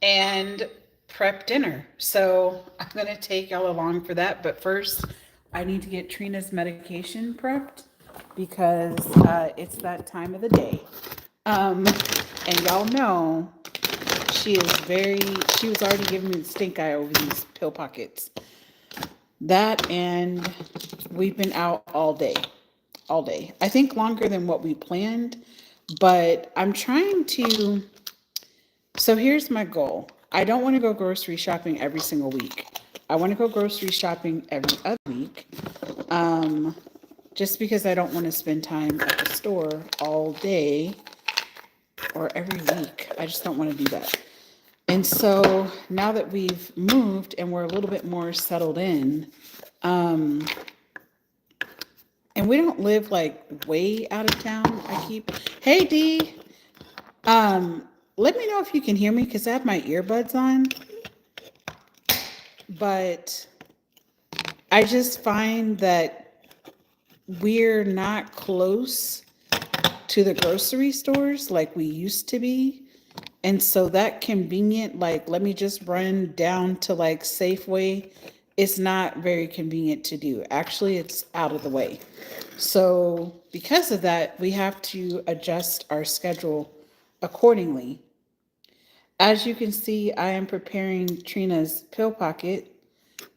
and prep dinner. So I'm going to take y'all along for that. But first, I need to get Trina's medication prepped because it's that time of the day. Um, and y'all know she was already giving me the stink eye over these pill pockets. That and we've been out all day. All day. I think longer than what we planned, but I'm trying to. So here's my goal. I don't want to go grocery shopping every single week. I want to go grocery shopping every other week. Um, just because I don't want to spend time at the store all day or every week. I just don't want to do that. And so now that we've moved and we're a little bit more settled in, um, and we don't live like way out of town. Hey D, let me know if you can hear me because I have my earbuds on. But I just find that we're not close to the grocery stores like we used to be. And so that convenient, like, let me just run down to like Safeway, it's not very convenient to do. Actually, it's out of the way. So because of that, we have to adjust our schedule accordingly. As you can see, I am preparing Trina's pill pocket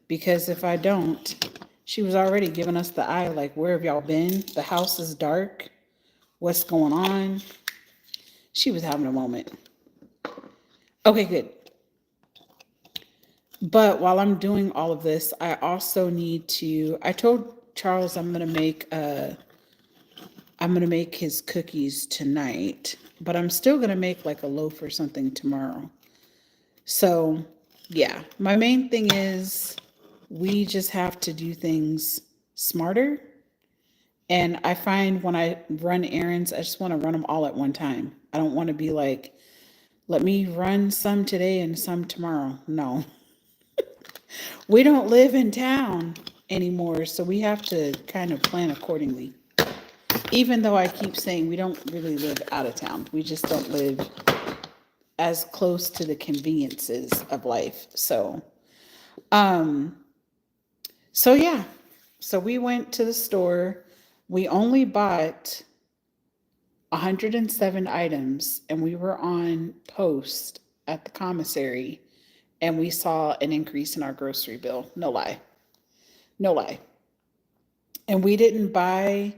because if I don't, she was already giving us the eye like, where have y'all been? The house is dark. What's going on? She was having a moment. Okay, good. But while I'm doing all of this, I also need to. I told Charles I'm gonna make his cookies tonight, but I'm still gonna make like a loaf or something tomorrow. So yeah, my main thing is we just have to do things smarter. And I find when I run errands, I just want to run them all at one time. I don't want to be like, let me run some today and some tomorrow. No, we don't live in town anymore, so we have to kind of plan accordingly. Even though I keep saying we don't really live out of town, we just don't live as close to the conveniences of life. Um, so yeah, so we went to the store. We only bought 107 items, and we were on post at the commissary, and we saw an increase in our grocery bill. No lie. No lie. And we didn't buy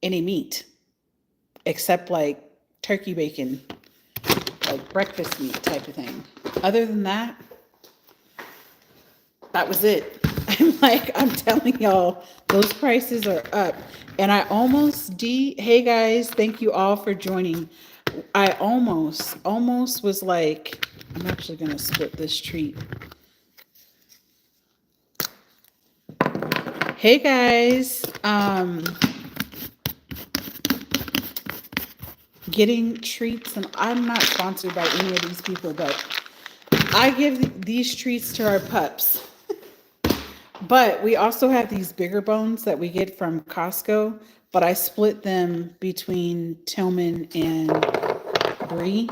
any meat except like turkey bacon, like breakfast meat type of thing. Other than that, that was it. I'm telling y'all, those prices are up. And hey guys, thank you all for joining. I almost was like, I'm actually going to split this treat. Hey guys, getting treats, and I'm not sponsored by any of these people, but I give these treats to our pups. But we also have these bigger bones that we get from Costco, but I split them between Tillman and Bree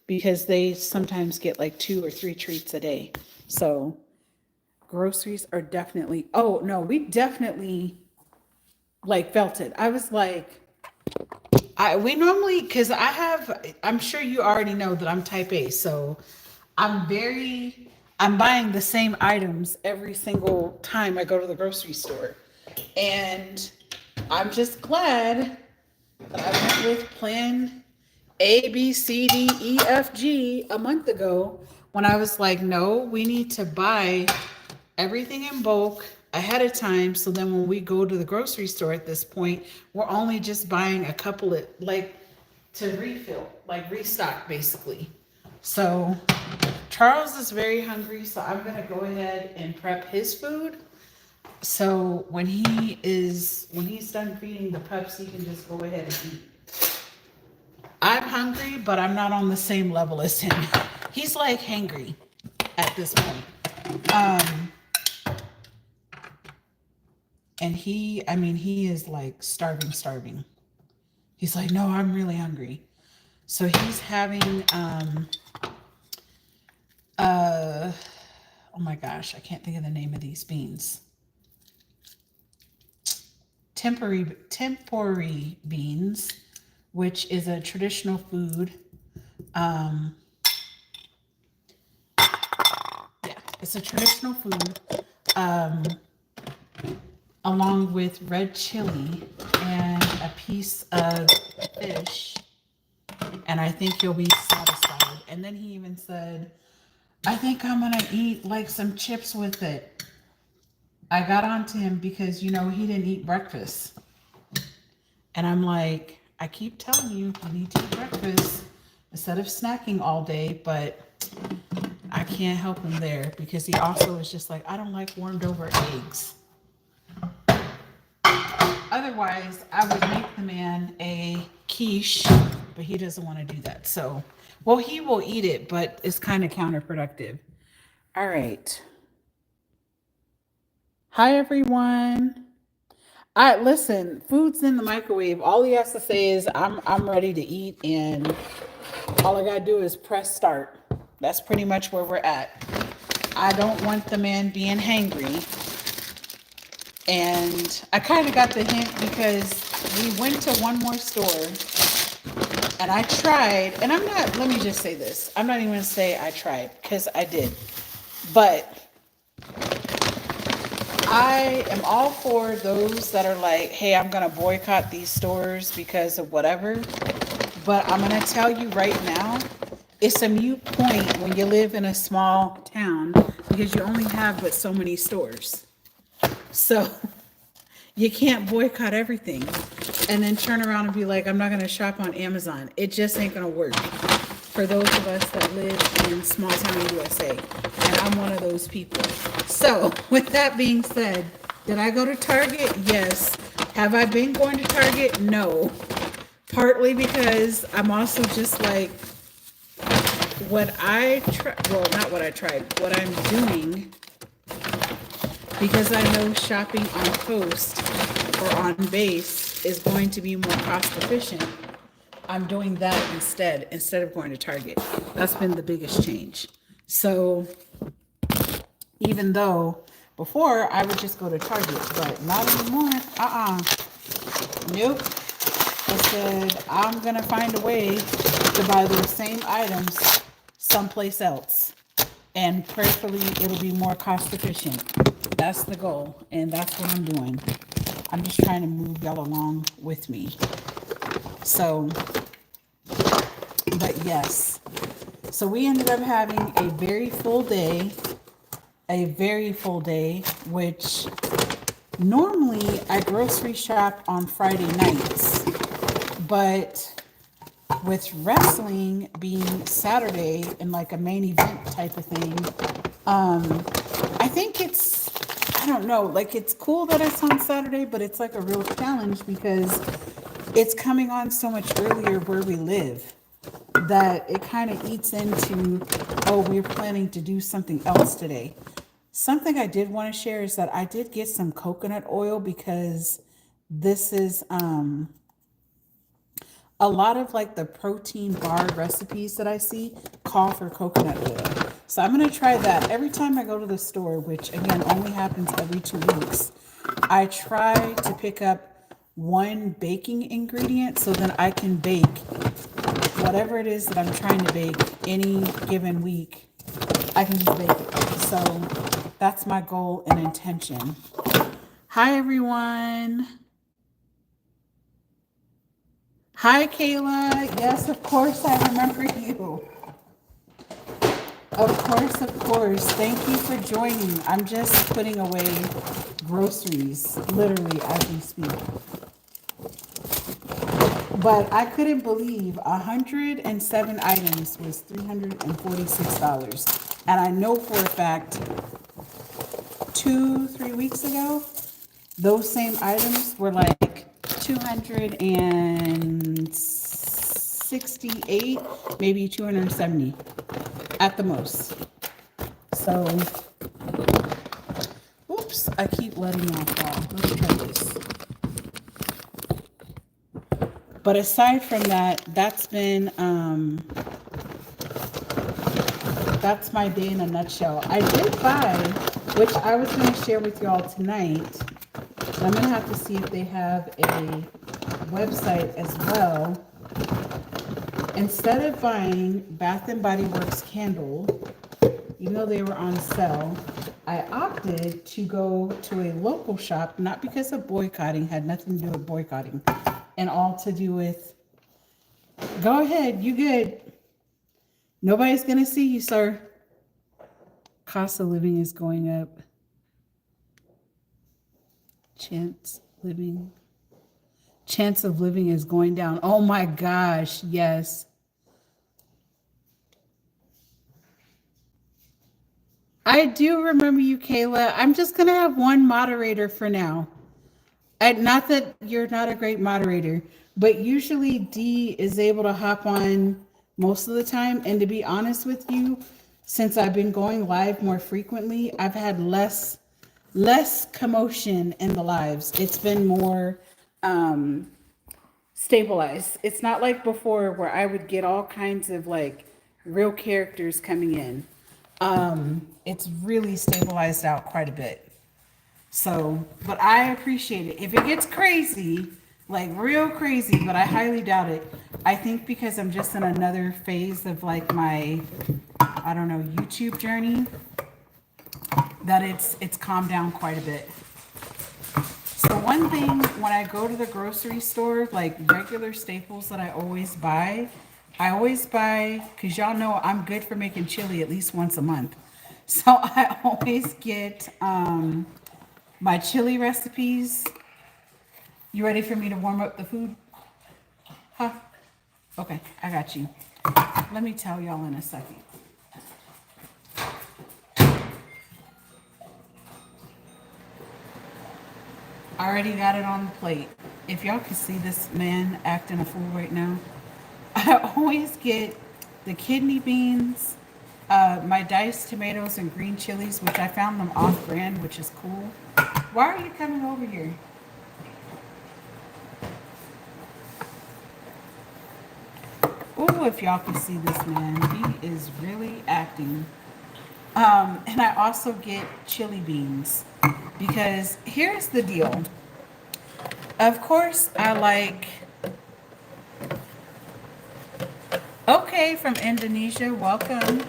because they sometimes get like 2 or 3 treats a day. So groceries are definitely, oh no, we definitely like felt it. I was like, we normally, because I'm sure you already know that I'm type A, so I'm buying the same items every single time I go to the grocery store. And I'm just glad that I went with plan A, B, C, D, E, F, G a month ago when I was like, no, we need to buy everything in bulk ahead of time. So then when we go to the grocery store at this point, we're only just buying a couple of, like, to refill, like restock basically. So Charles is very hungry, so I'm gonna go ahead and prep his food. So when he's done feeding the pups, he can just go ahead and eat. I'm hungry, but I'm not on the same level as him. He's like hangry at this point. And he is like starving. He's like, no, I'm really hungry. So he's having my gosh, I can't think of the name of these beans. Tempori beans, which is a traditional food. Yeah, it's a traditional food, along with red chili and a piece of fish, and I think you'll be satisfied. And then he even said, I think I'm gonna eat like some chips with it. I got onto him because, you know, he didn't eat breakfast. And I'm like, I keep telling you, you need to eat breakfast instead of snacking all day, but I can't help him there because he also is just like, I don't like warmed over eggs. Otherwise, I would make the man a quiche, but he doesn't want to do that. So, well, he will eat it, but it's kind of counterproductive. All right. Hi, everyone. I listen, food's in the microwave. All he has to say is I'm ready to eat, and all I gotta do is press start. That's pretty much where we're at. I don't want the man being hangry. And I kind of got the hint because we went to one more store and I tried, and I'm not, let me just say this. I'm not even gonna say I tried because I did. But I am all for those that are like, hey, I'm gonna boycott these stores because of whatever. But I'm gonna tell you right now, it's a moot point when you live in a small town because you only have but so many stores. So you can't boycott everything and then turn around and be like, I'm not going to shop on Amazon. It just ain't going to work for those of us that live in small town USA. And I'm one of those people. So with that being said, did I go to Target? Yes. Have I been going to Target? No. Partly because I'm also just like, what I try, well, not what I tried, what I'm doing, because I know shopping on Post or on Base is going to be more cost efficient, I'm doing that instead of going to Target. That's been the biggest change. So even though before I would just go to Target, but not anymore. Nope. I said, I'm going to find a way to buy those same items someplace else. And prayerfully, it'll be more cost efficient. That's the goal. And that's what I'm doing. I'm just trying to move y'all along with me. So, but yes. So we ended up having a very full day, which normally I grocery shop on Friday nights. But with wrestling being Saturday and like a main event type of thing, I think I don't know, like it's cool that it's on Saturday, but it's like a real challenge because it's coming on so much earlier where we live that it kind of eats into, oh, we're planning to do something else today. Something I did want to share is that I did get some coconut oil because this is, a lot of like the protein bar recipes that I see call for coconut oil. So I'm going to try that every time I go to the store, which again only happens every 2 weeks. I try to pick up one baking ingredient so then I can bake whatever it is that I'm trying to bake any given week. I can just bake it. So that's my goal and intention. Hi, everyone. Hi, Kayla. Yes, of course, I remember you. Of course. Thank you for joining. I'm just putting away groceries, literally, as we speak. But I couldn't believe 107 items was $346. And I know for a fact 2-3 weeks ago, those same items were like 268, maybe 270 at the most. So, oops, I keep letting y'all fall. Let's try this. But aside from that, that's been that's my day in a nutshell. I did buy, which I was going to share with y'all tonight. I'm going to have to see if they have a website as well. Instead of buying Bath and Body Works candle, even though they were on sale, I opted to go to a local shop, not because of boycotting, had nothing to do with boycotting, and all to do with, go ahead, you good. Nobody's going to see you, sir. Cost of living is going up. Chance of living is going down. Oh my gosh, yes. I do remember you, Kayla. I'm just going to have one moderator for now. Not that you're not a great moderator, but usually Dee is able to hop on most of the time. And to be honest with you, since I've been going live more frequently, I've had less commotion in the lives. It's been more stabilized. It's not like before where I would get all kinds of like real characters coming in. It's really stabilized out quite a bit. So, but I appreciate it. If it gets crazy, like real crazy, but I highly doubt it. I think because I'm just in another phase of like my, I don't know, YouTube journey, that it's calmed down quite a bit. So one thing, when I go to the grocery store, like regular staples that I always buy, because y'all know I'm good for making chili at least once a month. So I always get my chili recipes. You ready for me to warm up the food? Huh? Okay, I got you. Let me tell y'all in a second. I already got it on the plate. If y'all can see this man acting a fool right now, I always get the kidney beans, my diced tomatoes and green chilies, which I found them off brand, which is cool. Why are you coming over here? Oh, if y'all can see this man, he is really acting. And I also get chili beans because here's the deal. Of course, I like, okay, from Indonesia, welcome.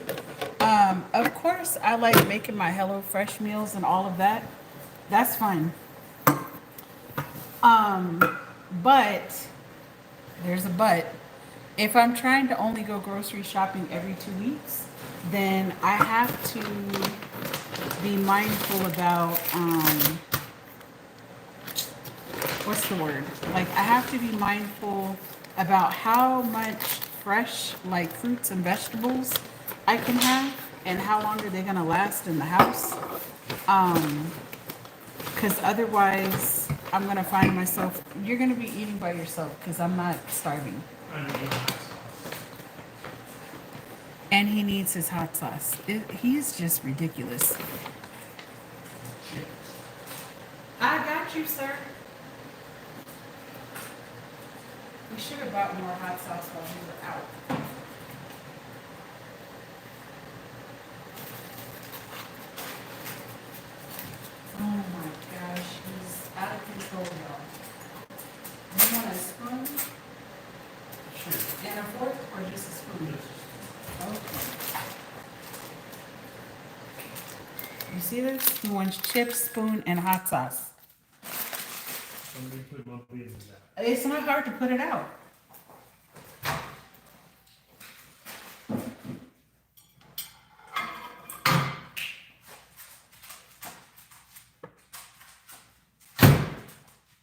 Of course, I like making my HelloFresh meals and all of that. That's fun. But there's a but. If I'm trying to only go grocery shopping every 2 weeks, then I have to be mindful about, what's the word? Like, I have to be mindful about how much fresh, like, fruits and vegetables I can have and how long are they going to last in the house. Because otherwise, I'm going to find myself, you're going to be eating by yourself because I'm not starving. And he needs his hot sauce. He's just ridiculous. I got you, sir. We should have bought more hot sauce while we were out. Oh my gosh, he's out of control, y'all. You want a spoon? Sure. And a fork or just a spoon? Okay. You see this? He wants chips, spoon, and hot sauce. It's not hard to put it out.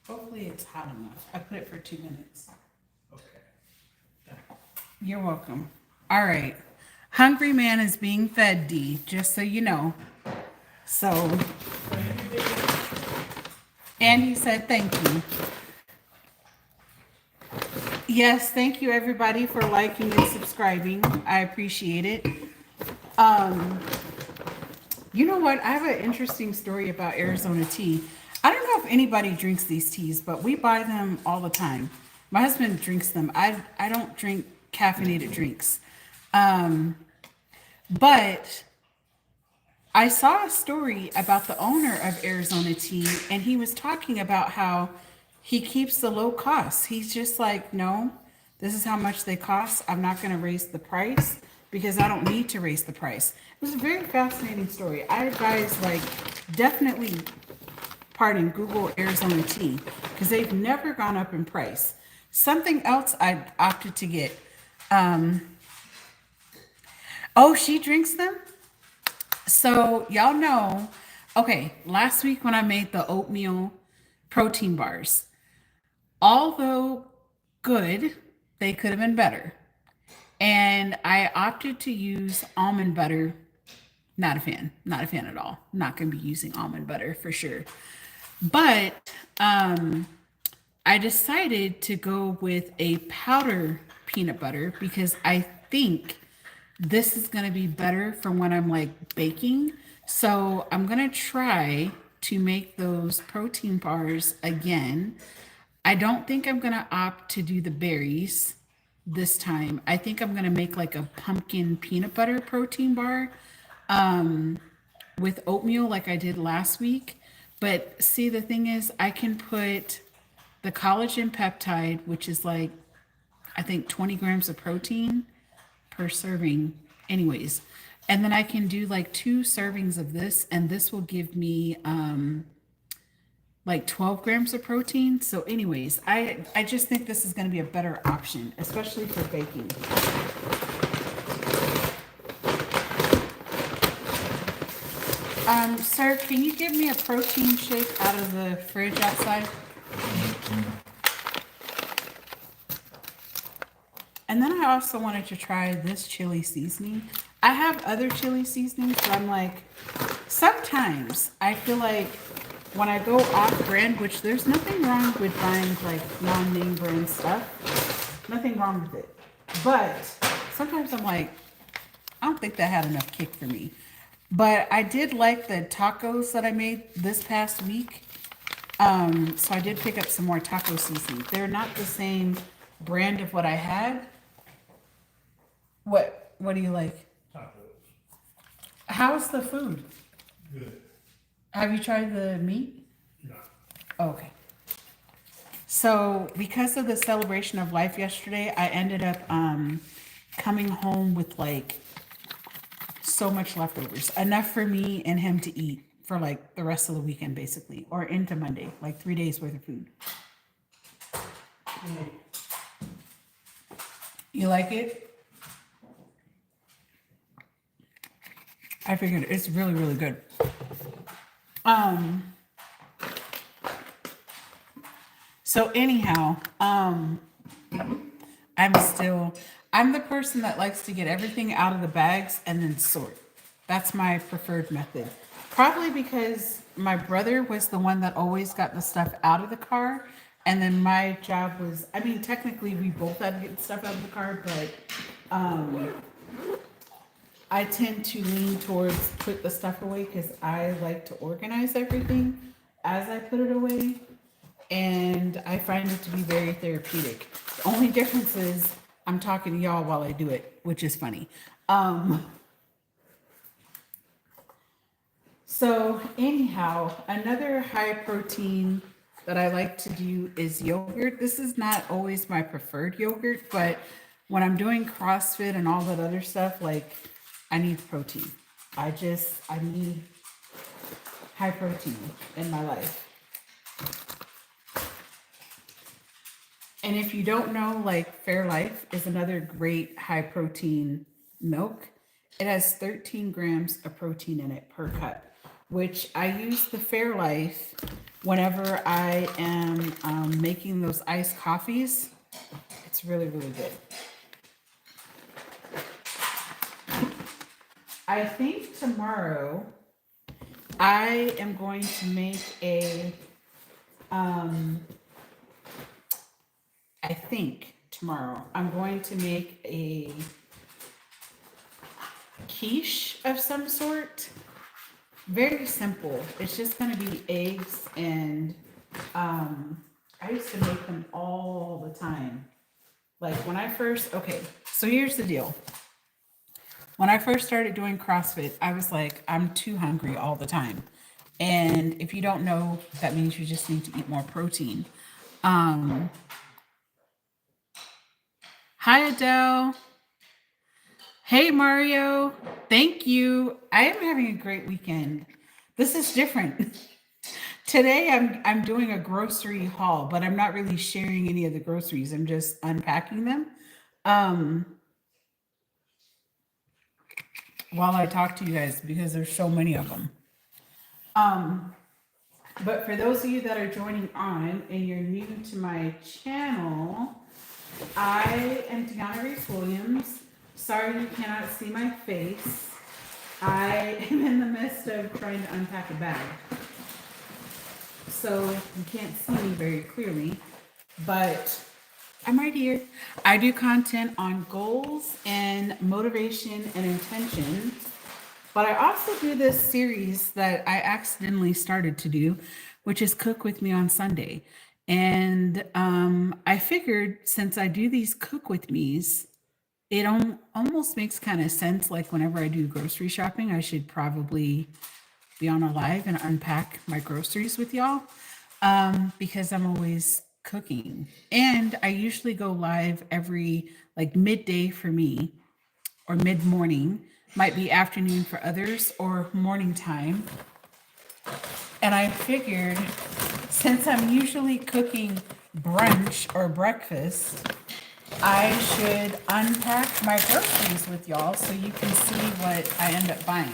Hopefully it's hot enough. I put it for 2 minutes. Okay. You're welcome. All right. Hungry man is being fed, D, just so you know. So, and he said thank you. Yes, thank you everybody for liking and subscribing. I appreciate it. You know what? I have an interesting story about Arizona tea. I don't know if anybody drinks these teas, but we buy them all the time. My husband drinks them. I don't drink caffeinated drinks. But I saw a story about the owner of Arizona Tea, and he was talking about how he keeps the low costs. He's just like, no, this is how much they cost. I'm not going to raise the price because I don't need to raise the price. It was a very fascinating story. I advise, like, definitely, pardon, Google Arizona Tea because they've never gone up in price. Something else I opted to get. Oh, she drinks them? So y'all know, okay, last week when I made the oatmeal protein bars, although good, they could have been better. And I opted to use almond butter. Not a fan, not a fan at all. Not going to be using almond butter for sure. But I decided to go with a powder peanut butter because I think this is going to be better for when I'm like baking. So I'm going to try to make those protein bars again. I don't think I'm going to opt to do the berries this time. I think I'm going to make like a pumpkin peanut butter protein bar with oatmeal like I did last week. But see, the thing is, I can put the collagen peptide, which is like, I think 20 grams of protein per serving, anyways. And then I can do like 2 servings of this, and this will give me like 12 grams of protein. So, anyways, I just think this is going to be a better option, especially for baking. Sir, can you give me a protein shake out of the fridge outside? And then I also wanted to try this chili seasoning. I have other chili seasonings, but I'm like, sometimes I feel like when I go off brand, which there's nothing wrong with buying like non-name brand stuff, nothing wrong with it. But sometimes I'm like, I don't think that had enough kick for me. But I did like the tacos that I made this past week. So I did pick up some more taco seasoning. They're not the same brand of what I had. What do you like? Tacos. How's the food? Good. Have you tried the meat? No. Okay. So because of the celebration of life yesterday, I ended up coming home with like so much leftovers. Enough for me and him to eat for like the rest of the weekend basically. Or into Monday. Like 3 days worth of food. You like it? I figured it's really, really good. So anyhow, I'm the person that likes to get everything out of the bags and then sort. That's my preferred method. Probably because my brother was the one that always got the stuff out of the car. And then my job was, I mean, technically we both had to get stuff out of the car, but I tend to lean towards put the stuff away because I like to organize everything as I put it away. And I find it to be very therapeutic. The only difference is I'm talking to y'all while I do it, which is funny. So anyhow, another high protein that I like to do is yogurt. This is not always my preferred yogurt, but when I'm doing CrossFit and all that other stuff, like I need protein. I need high protein in my life. And if you don't know, like Fairlife is another great high protein milk. It has 13 grams of protein in it per cup, which I use the Fairlife whenever I am making those iced coffees. It's really, really good. I think tomorrow I am going to make a quiche of some sort. Very simple. It's just going to be eggs and I used to make them all the time. Like when I first, okay, so here's the deal. When I first started doing CrossFit, I was like, I'm too hungry all the time. And if you don't know, that means you just need to eat more protein. Um, Hi, Adele. Hey, Mario. Thank you. I am having a great weekend. This is different. Today I'm doing a grocery haul, but I'm not really sharing any of the groceries. I'm just unpacking them um, while I talk to you guys because there's so many of them. Um, but for those of you that are joining on and you're new to my channel, I am Diona Reese Williams. Sorry you cannot see my face. I am in the midst of trying to unpack a bag. So you can't see me very clearly, but I'm right here. I do content on goals and motivation and intention, but I also do this series that I accidentally started to do, which is Cook With Me on Sunday. And I figured since I do these Cook With Me's, it almost makes kind of sense. Like whenever I do grocery shopping, I should probably be on a live and unpack my groceries with y'all because I'm always cooking. And I usually go live every like midday for me or mid morning, might be afternoon for others or morning time. And I figured since I'm usually cooking brunch or breakfast, I should unpack my groceries with y'all so you can see what I end up buying.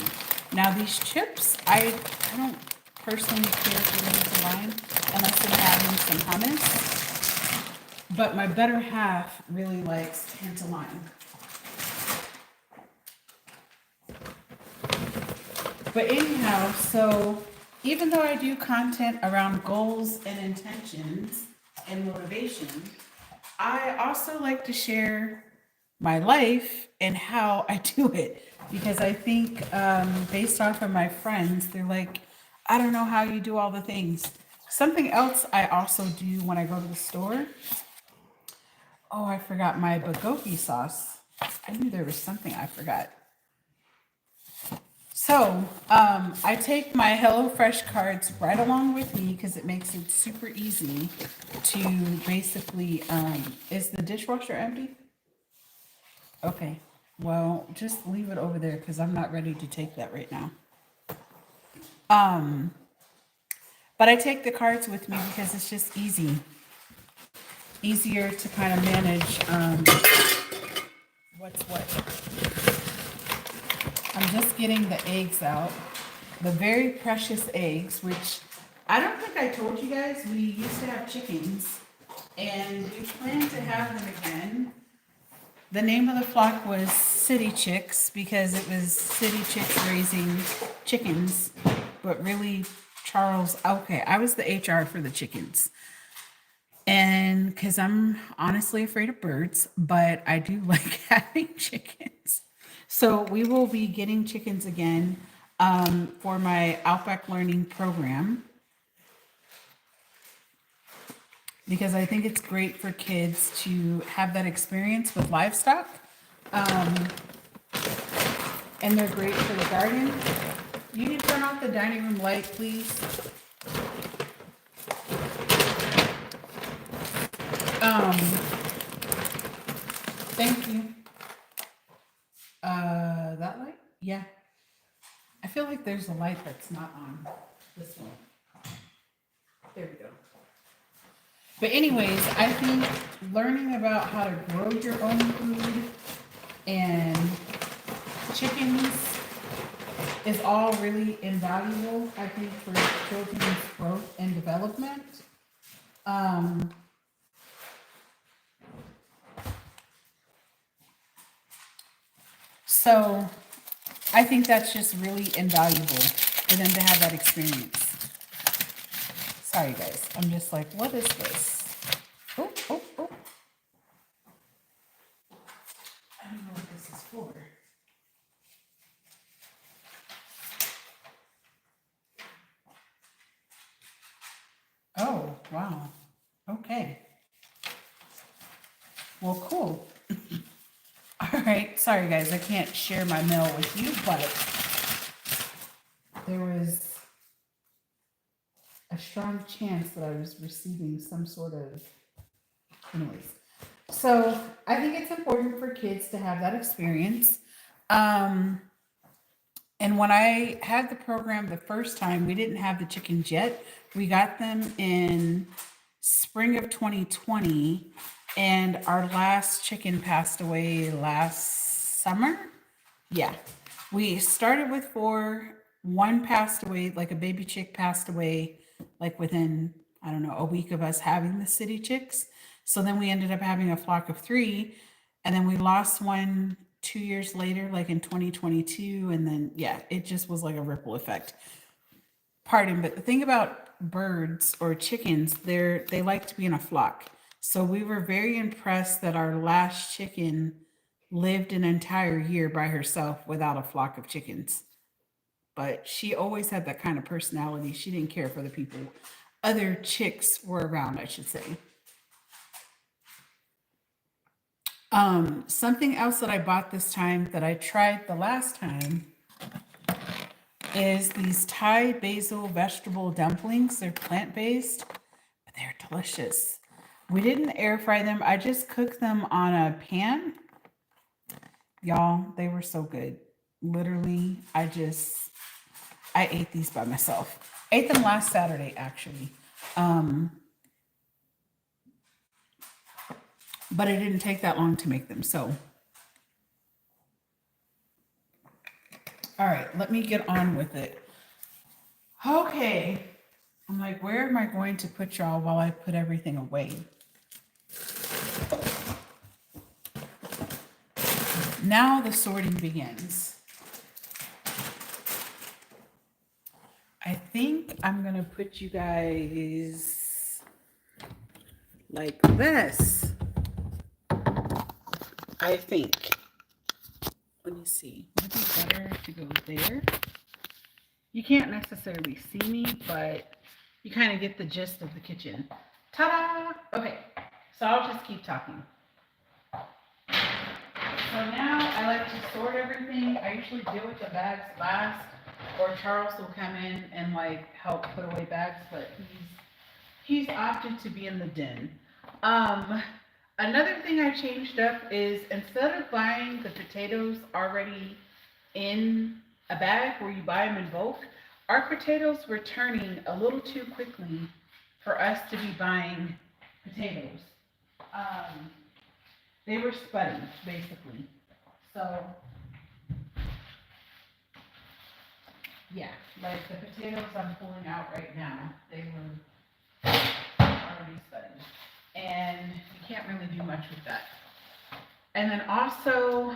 Now these chips, I don't personally care for them to line unless I'm having some hummus. But my better half really likes tantaline. But anyhow, so even though I do content around goals and intentions and motivation, I also like to share my life and how I do it because I think based off of my friends, they're like, I don't know how you do all the things. Something else I also do when I go to the store. Oh, I forgot my bulgogi sauce. I knew there was something I forgot. So I take my HelloFresh cards right along with me because it makes it super easy to basically, is the dishwasher empty? Okay, well, just leave it over there because I'm not ready to take that right now. Um, but I take the cards with me because it's just easier to kind of manage what's what. I'm just getting the eggs out, the very precious eggs, which I don't think I told you guys, we used to have chickens and we plan to have them again. The name of the flock was City Chicks because it was city chicks raising chickens, but really Charles, okay, I was the HR for the chickens. And because I'm honestly afraid of birds, but I do like having chickens. So we will be getting chickens again for my Outback Learning program because I think it's great for kids to have that experience with livestock. And they're great for the garden. You can turn off the dining room light, please. Thank you. That light? Yeah. I feel like there's a light that's not on this one. There we go. But anyways, I think learning about how to grow your own food and chickens is all really invaluable, I think, for children's growth and development. So I think that's just really invaluable for them to have that experience. Sorry, guys. I'm just like, what is this? Oh, oh, oh. I don't know what this is for. Oh, wow. Okay. Well, cool. All right, sorry guys, I can't share my mail with you, but there was a strong chance that I was receiving some sort of, anyways. So I think it's important for kids to have that experience. Um, and when I had the program the first time, we didn't have the chickens yet. We got them in spring of 2020, and our last chicken passed away last summer. Yeah. We started with four. One passed away, like a baby chick passed away, like within, I don't know, a week of us having the city chicks. So then we ended up having a flock of three. And then we lost one 2 years later, like in 2022. And then, yeah, it just was like a ripple effect. Pardon, but the thing about birds or chickens, they like to be in a flock. So we were very impressed that our last chicken lived an entire year by herself without a flock of chickens. But she always had that kind of personality. She didn't care for the people. Other chicks were around, I should say. Something else that I bought this time that I tried the last time is these Thai basil vegetable dumplings. They're plant-based, but they're delicious. We didn't air fry them. I just cooked them on a pan. Y'all, they were so good. Literally, I ate these by myself. I ate them last Saturday, actually. But it didn't take that long to make them. So, all right, let me get on with it. Okay. I'm like, where am I going to put y'all while I put everything away? Now the sorting begins. I think I'm going to put you guys like this. I think. Let me see. Would it be better to go there? You can't necessarily see me, but you kind of get the gist of the kitchen. Ta-da! Okay, so I'll just keep talking. So now I like to sort everything. I usually deal with the bags last, or Charles will come in and like help put away bags, but he's opted to be in the den. Another thing I changed up is instead of buying the potatoes already in a bag where you buy them in bulk, our potatoes were turning a little too quickly for us to be buying potatoes. They were spudding, basically. So, yeah, like the potatoes I'm pulling out right now, they were already spudding. And you can't really do much with that. And then also,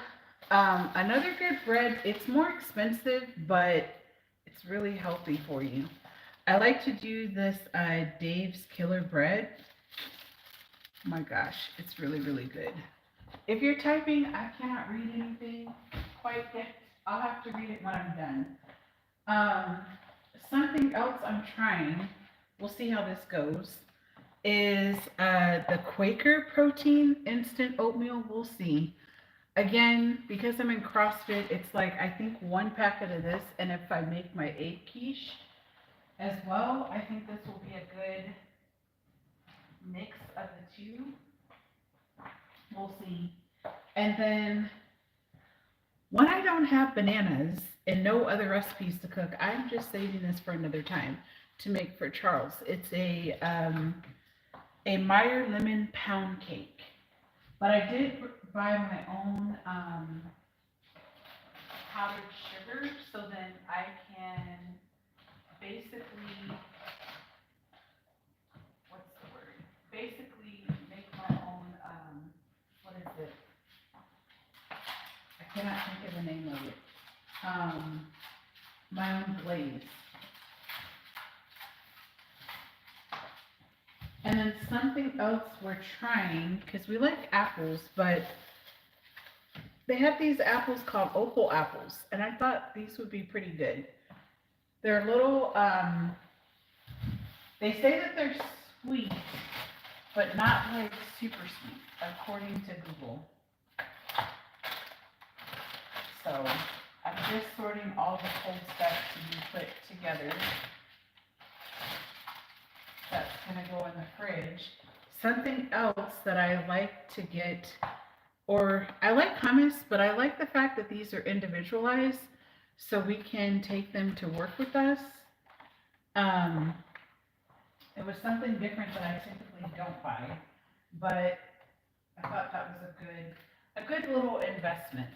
another good bread, it's more expensive, but it's really healthy for you. I like to do this Dave's Killer Bread. Oh my gosh, it's really, really good. If you're typing, I cannot read anything quite yet. I'll have to read it when I'm done. Something else I'm trying, we'll see how this goes, is the Quaker protein instant oatmeal. We'll see. Again, because I'm in CrossFit, it's like I think one packet of this, and if I make my egg quiche as well, I think this will be a good mix of the two. We'll see. And then when I don't have bananas and no other recipes to cook, I'm just saving this for another time to make for Charles. It's a Meyer lemon pound cake. But I did buy my own powdered sugar, so then I can basically, what's the word? Basically make my own, what is it? I cannot think of the name of it. My own glaze. And then something else we're trying, because we like apples, but they have these apples called opal apples, and I thought these would be pretty good. They're little, they say that they're sweet, but not like super sweet, according to Google. So I'm just sorting all the cold stuff to be put together. That's gonna go in the fridge. Something else that I like to get, or I like hummus, but I like the fact that these are individualized so we can take them to work with us. Um, it was something different that I typically don't buy, but I thought that was a good little investment.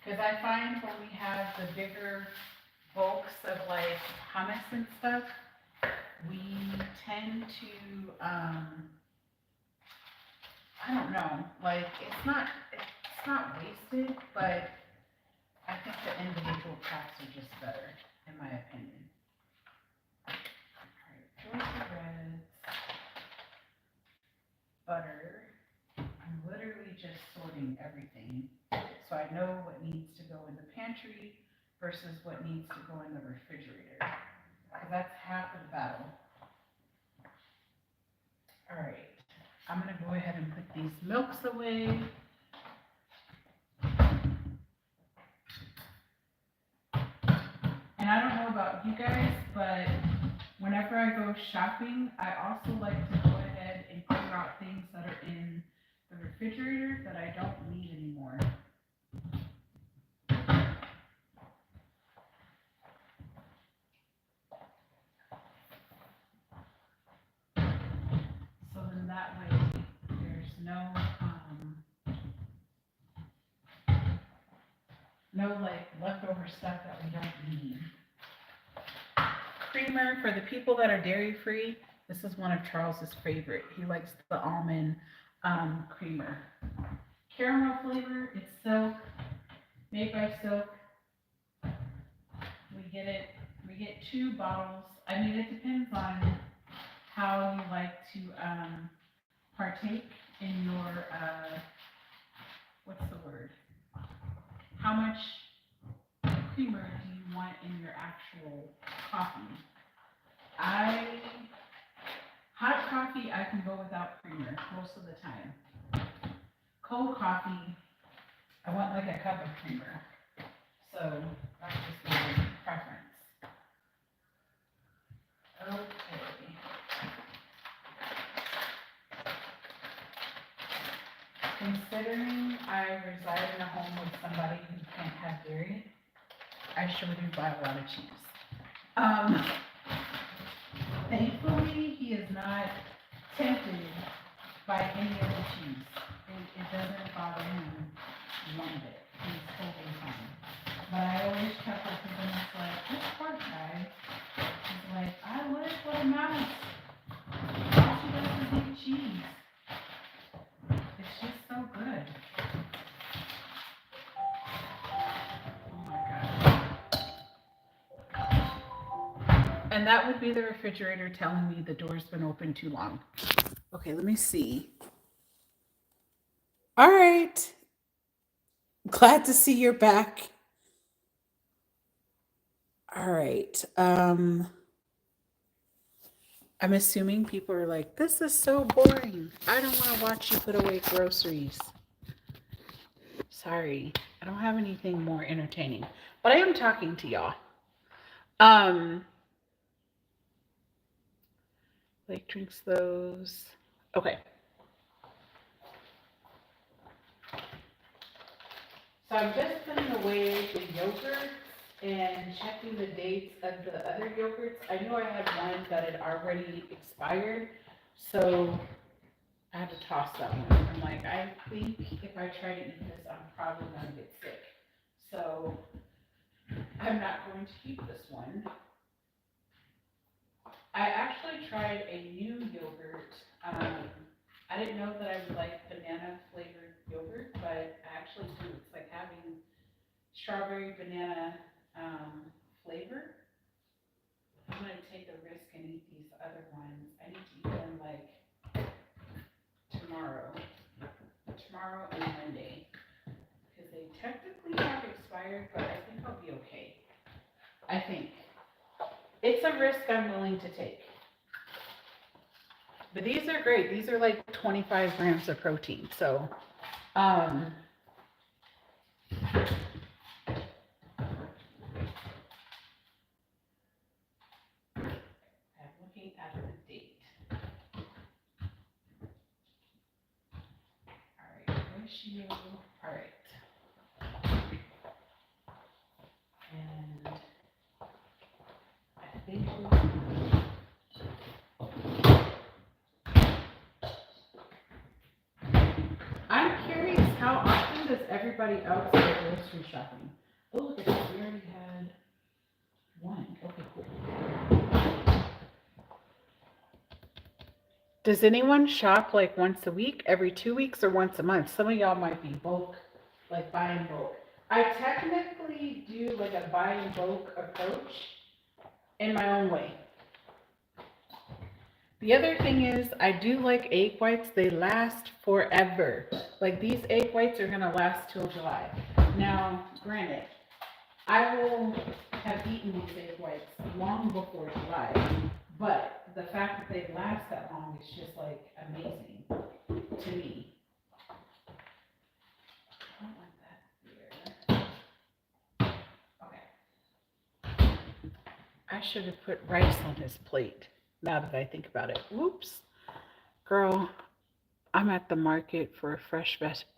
Because I find when we have the bigger bulks of like hummus and stuff, we tend to, I don't know, like it's not wasted, but I think the individual packs are just better, in my opinion. All right, filter reds, butter. I'm literally just sorting everything so I know what needs to go in the pantry versus what needs to go in the refrigerator. Because that's half of the battle. All right, I'm gonna go ahead and put these milks away. And I don't know about you guys, but whenever I go shopping, I also like to go ahead and clear out things that are in the refrigerator that I don't need anymore. So then that way there's no like leftover stuff that we don't need. Creamer, for the people that are dairy free, this is one of Charles's favorite. He likes the almond creamer. Caramel flavor, it's Silk, made by Silk. We get 2 bottles. I mean, it depends on how you like to partake in your, what's the word? How much creamer do you want in your actual coffee? Hot coffee, I can go without creamer most of the time. Cold coffee, I want like a cup of creamer. So that's just my preference. Okay. Considering I reside in a home with somebody who can't have dairy, I sure do buy a lot of cheese. Thankfully, he is not tempted by any of the cheese. It doesn't bother him one bit. He's totally fine. But I always chuckle because I'm just like, this poor guy is like, I live for a mouse. All she does is eat cheese. It's just so good. Oh my God. And that would be the refrigerator telling me the door's been open too long. Okay, let me see. All right. Glad to see you're back. All right. I'm assuming people are like, this is so boring. I don't want to watch you put away groceries. Sorry, I don't have anything more entertaining, but I am talking to y'all. Blake drinks those. Okay. So I'm just putting away the yogurt and checking the dates of the other yogurts. I knew I had one that had already expired, so I had to toss that one. I'm like, I think if I try to eat this, I'm probably going to get sick. So I'm not going to keep this one. I actually tried a new yogurt. I didn't know that I would like banana flavored yogurt, but I actually do. It's like having strawberry banana flavor. I'm going to take a risk and eat these other ones. I need to eat them like tomorrow and Monday, because they technically have expired, but I think I'll be okay. I think it's a risk I'm willing to take. But these are great. These are like 25 grams of protein. So, she go? All right. And I think I'm curious, how often does everybody else go grocery shopping? Oh, look at this. We already had one. Okay, cool. Does anyone shop like once a week, every 2 weeks, or once a month? Some of y'all might be bulk, like buying bulk. I technically do like a buy in bulk approach in my own way. The other thing is, I do like egg whites. They last forever. Like these egg whites are gonna last till July. Now, granted, I will have eaten these egg whites long before July, but the fact that they last that long is just like amazing to me. I don't like that here. Okay. I should have put rice on his plate. Now that I think about it. Whoops. Girl, I'm at the market for fresh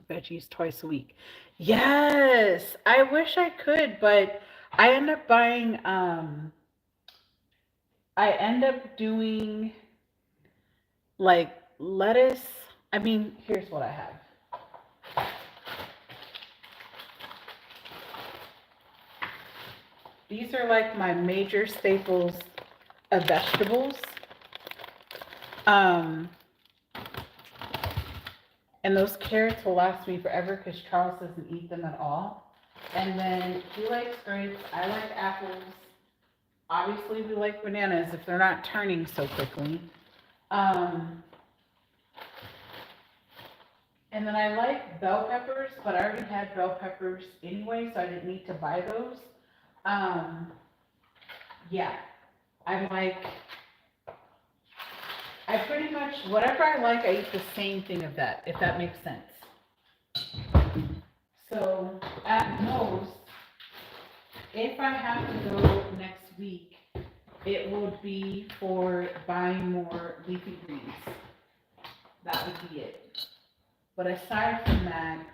veggies twice a week. Yes, I wish I could, but I end up buying, I end up doing like lettuce. I mean, here's what I have. These are like my major staples of vegetables. And those carrots will last me forever because Charles doesn't eat them at all. And then he likes grapes. I like apples. Obviously, we like bananas if they're not turning so quickly. And then I like bell peppers, but I already had bell peppers anyway, so I didn't need to buy those. Yeah, I'm like, I pretty much, whatever I like, I eat the same thing of that, if that makes sense. So at most, if I have to go next week, it would be for buying more leafy greens. That would be it. But aside from that,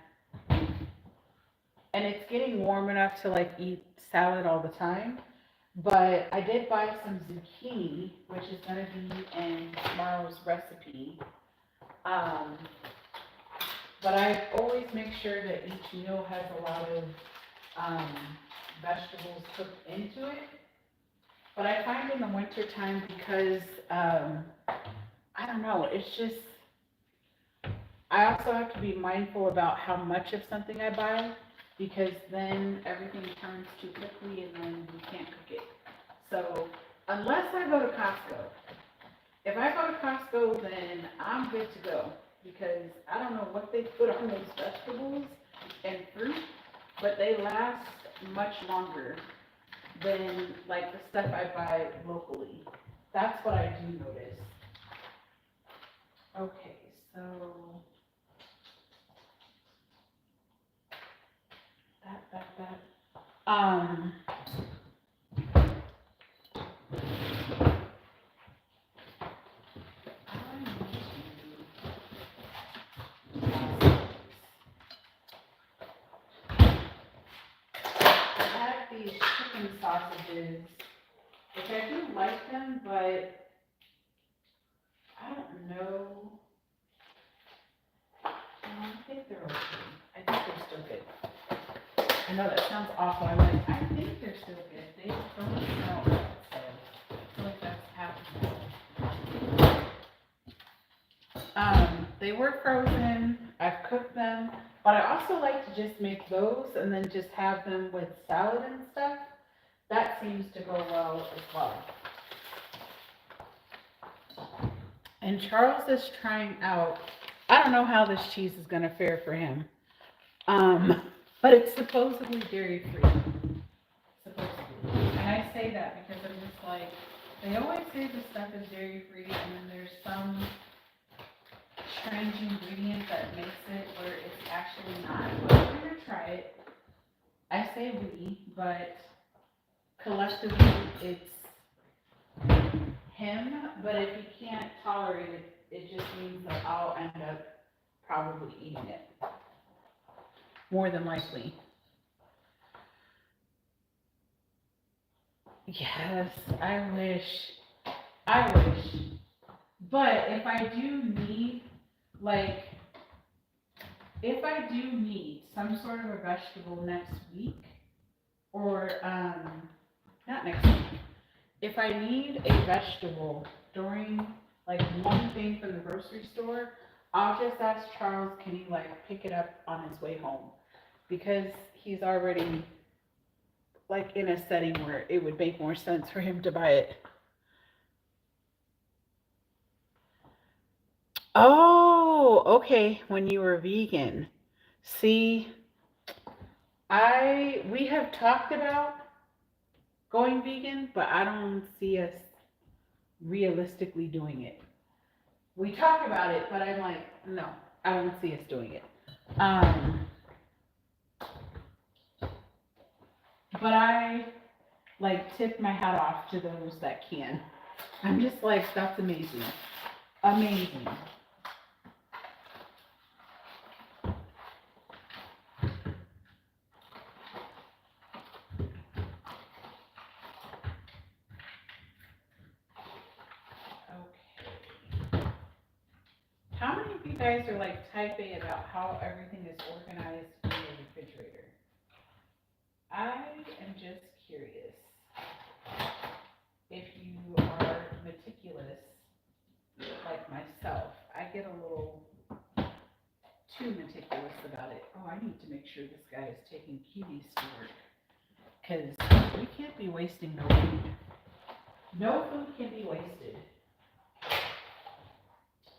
and it's getting warm enough to like eat salad all the time, but I did buy some zucchini, which is going to be in tomorrow's recipe. But I always make sure that each meal has a lot of vegetables cooked into it. But I find in the wintertime, because, I don't know, it's just, I also have to be mindful about how much of something I buy, because then everything turns too quickly and then we can't cook it. So unless I go to Costco, if I go to Costco, then I'm good to go, because I don't know what they put on those vegetables and fruit, but they last much longer than like the stuff I buy locally. That's what I do notice. Okay, so that. These chicken sausages, which I do like them, but I don't know. I think they're okay. I think they're still good. I know that sounds awful. I'm like, I think they're still good. They don't smell good, so I feel like that's happening. They were frozen. I've cooked them. But I also like to just make those and then just have them with salad and stuff. That seems to go well as well. And Charles is trying out, I don't know how this cheese is going to fare for him. But it's supposedly dairy free. Supposedly. And I say that because I'm just like, they always say the stuff is dairy free, and then there's some strange ingredient that makes it where it's actually not. But we're going to try it. I say we, but collectively it's him. But if he can't tolerate it, it just means that I'll end up probably eating it. more than likely. Yes, I wish. I wish. But if I do need, like, if I do need some sort of a vegetable next week, or not next week, if I need a vegetable during like one thing from the grocery store, I'll just ask Charles, can he like pick it up on his way home? Because he's already like in a setting where it would make more sense for him to buy it. Oh, okay. When you were vegan. See, we have talked about going vegan, but I don't see us realistically doing it. We talk about it, but I'm like, no, I don't see us doing it. Um, but I like tip my hat off to those that can. I'm just like, that's amazing. Amazing. Okay. How many of you guys are like type A about how everything is organized in the refrigerator? I am just curious if you are meticulous like myself. I get a little too meticulous about it. Oh, I need to make sure this guy is taking cuties to work because we can't be wasting no food. No food can be wasted.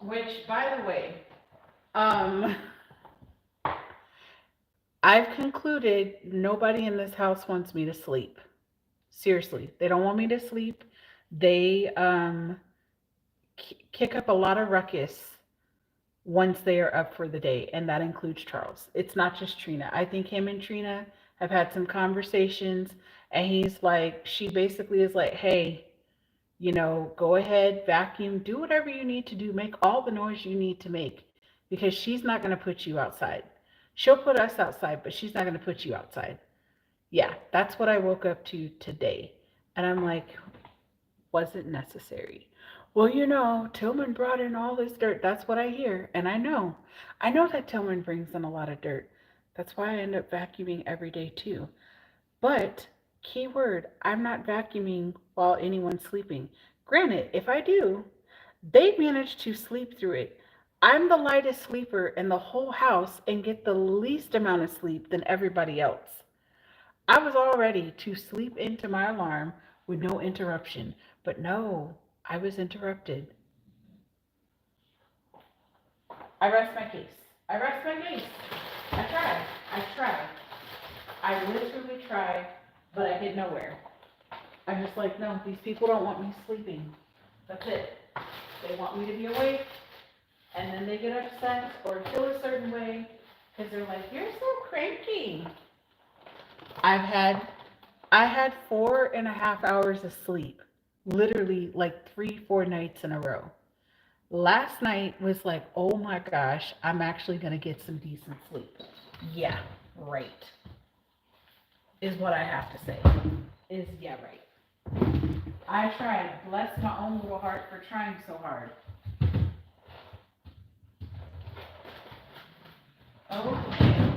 Which, by the way, um, I've concluded nobody in this house wants me to sleep. Seriously, they don't want me to sleep. They kick up a lot of ruckus once they are up for the day, and that includes Charles. It's not just Trina. I think him and Trina have had some conversations, and he's like, she basically is like, hey, you know, go ahead, vacuum, do whatever you need to do, make all the noise you need to make, because she's not going to put you outside. She'll put us outside, but she's not going to put you outside. Yeah, that's what I woke up to today. And I'm like, was it necessary? Well, you know, Tillman brought in all this dirt. That's what I hear. And I know. I know that Tillman brings in a lot of dirt. That's why I end up vacuuming every day too. But, key word, I'm not vacuuming while anyone's sleeping. Granted, if I do, they manage to sleep through it. I'm the lightest sleeper in the whole house and get the least amount of sleep than everybody else. I was all ready to sleep into my alarm with no interruption, but no, I was interrupted. I rest my case. I rest my case. I tried. I tried. I literally tried, but I get nowhere. I'm just like, no, these people don't want me sleeping. That's it. They want me to be awake, and then they get upset or feel a certain way because they're like, you're so cranky. I've had I had 4.5 hours of sleep, literally like 3, 4 nights in a row. Last night was like, oh my gosh, I'm actually gonna get some decent sleep. Yeah, right. Is what I have to say. Is yeah, right. I tried. Bless my own little heart for trying so hard. Okay.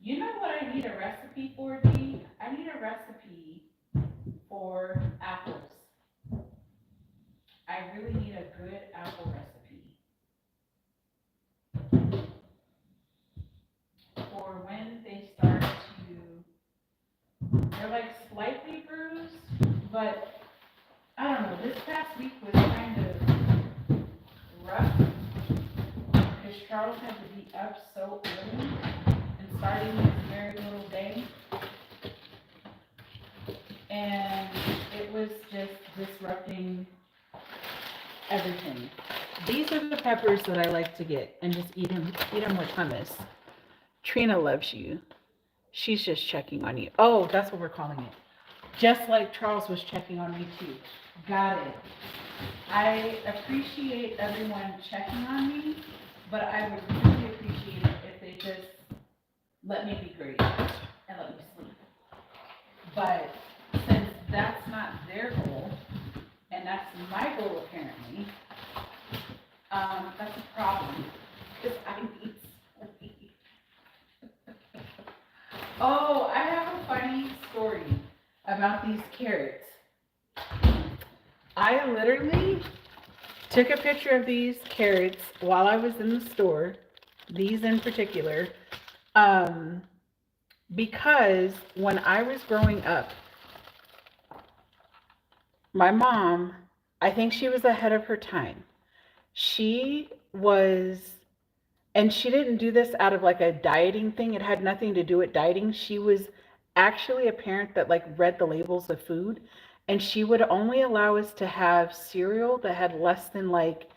You know what I need a recipe for, D? I need a recipe for apples. I really need a good apple recipe for when they start to, they're like slightly bruised, but I don't know, this past week was kind of rough because Charles had to be up so early and starting his very little day, and it was just disrupting everything. These are the peppers that I like to get and just eat them with hummus. Trina loves you. She's just checking on you. Oh, that's what we're calling it. Just like Charles was checking on me too. Got it. I appreciate everyone checking on me, but I would really appreciate it if they They just let me be great and let me sleep. But since that's not their goal, and that's my goal apparently, that's a problem because I need sleep. Oh, I have a funny story about these carrots. I literally took a picture of these carrots while I was in the store, these in particular, um, because when I was growing up, my mom, I think she was ahead of her time. She was, and she didn't do this out of like a dieting thing. It had nothing to do with dieting. She was actually a parent that like read the labels of food, and she would only allow us to have cereal that had less than like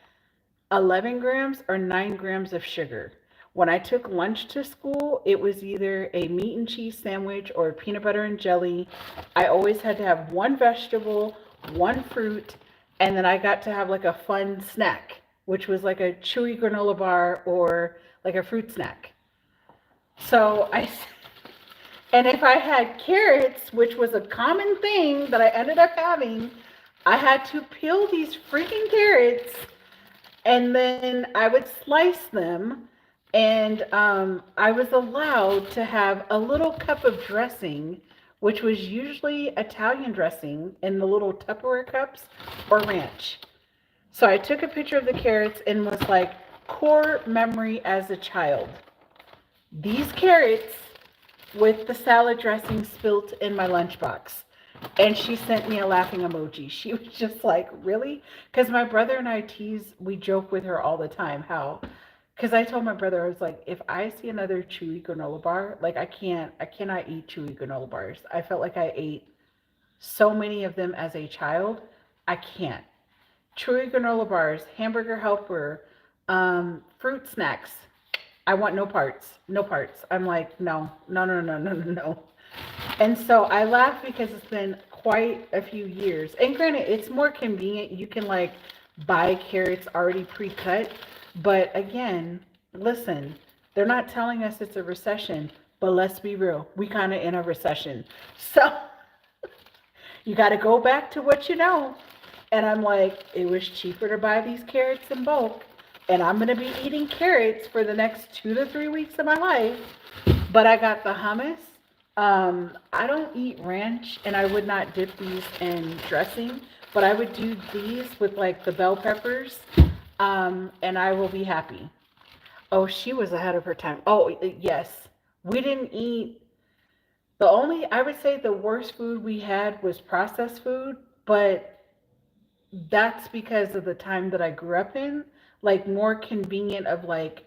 11 grams or 9 grams of sugar. When I took lunch to school, it was either a meat and cheese sandwich or peanut butter and jelly. I always had to have one vegetable, one fruit, and then I got to have like a fun snack, which was like a chewy granola bar or like a fruit snack. So I, and if I had carrots, which was a common thing that I ended up having, I had to peel these freaking carrots and then I would slice them, and I was allowed to have a little cup of dressing, which was usually Italian dressing in the little Tupperware cups or ranch. So I took a picture of the carrots and was like, core memory as a child. These carrots with the salad dressing spilt in my lunchbox. And she sent me a laughing emoji. She was just like, really? Because my brother and I tease, we joke with her all the time how, because I told my brother, I was like, if I see another chewy granola bar, like I cannot eat chewy granola bars. I felt like I ate so many of them as a child. I can't. Chewy granola bars, hamburger helper, fruit snacks. I want no parts, no parts. I'm like, no, no, no, no, no, no, no. And so I laugh because it's been quite a few years. And granted, it's more convenient. You can like buy carrots already pre-cut. But again, listen, they're not telling us it's a recession, but let's be real. We kind of in a recession. So you got to go back to what you know. And I'm like, it was cheaper to buy these carrots in bulk. And I'm going to be eating carrots for the next 2 to 3 weeks of my life. But I got the hummus. I don't eat ranch and I would not dip these in dressing, but I would do these with like the bell peppers. And I will be happy. Oh, she was ahead of her time. Oh, yes. We didn't eat. The only, I would say the worst food we had was processed food, but that's because of the time that I grew up in. Like more convenient of like,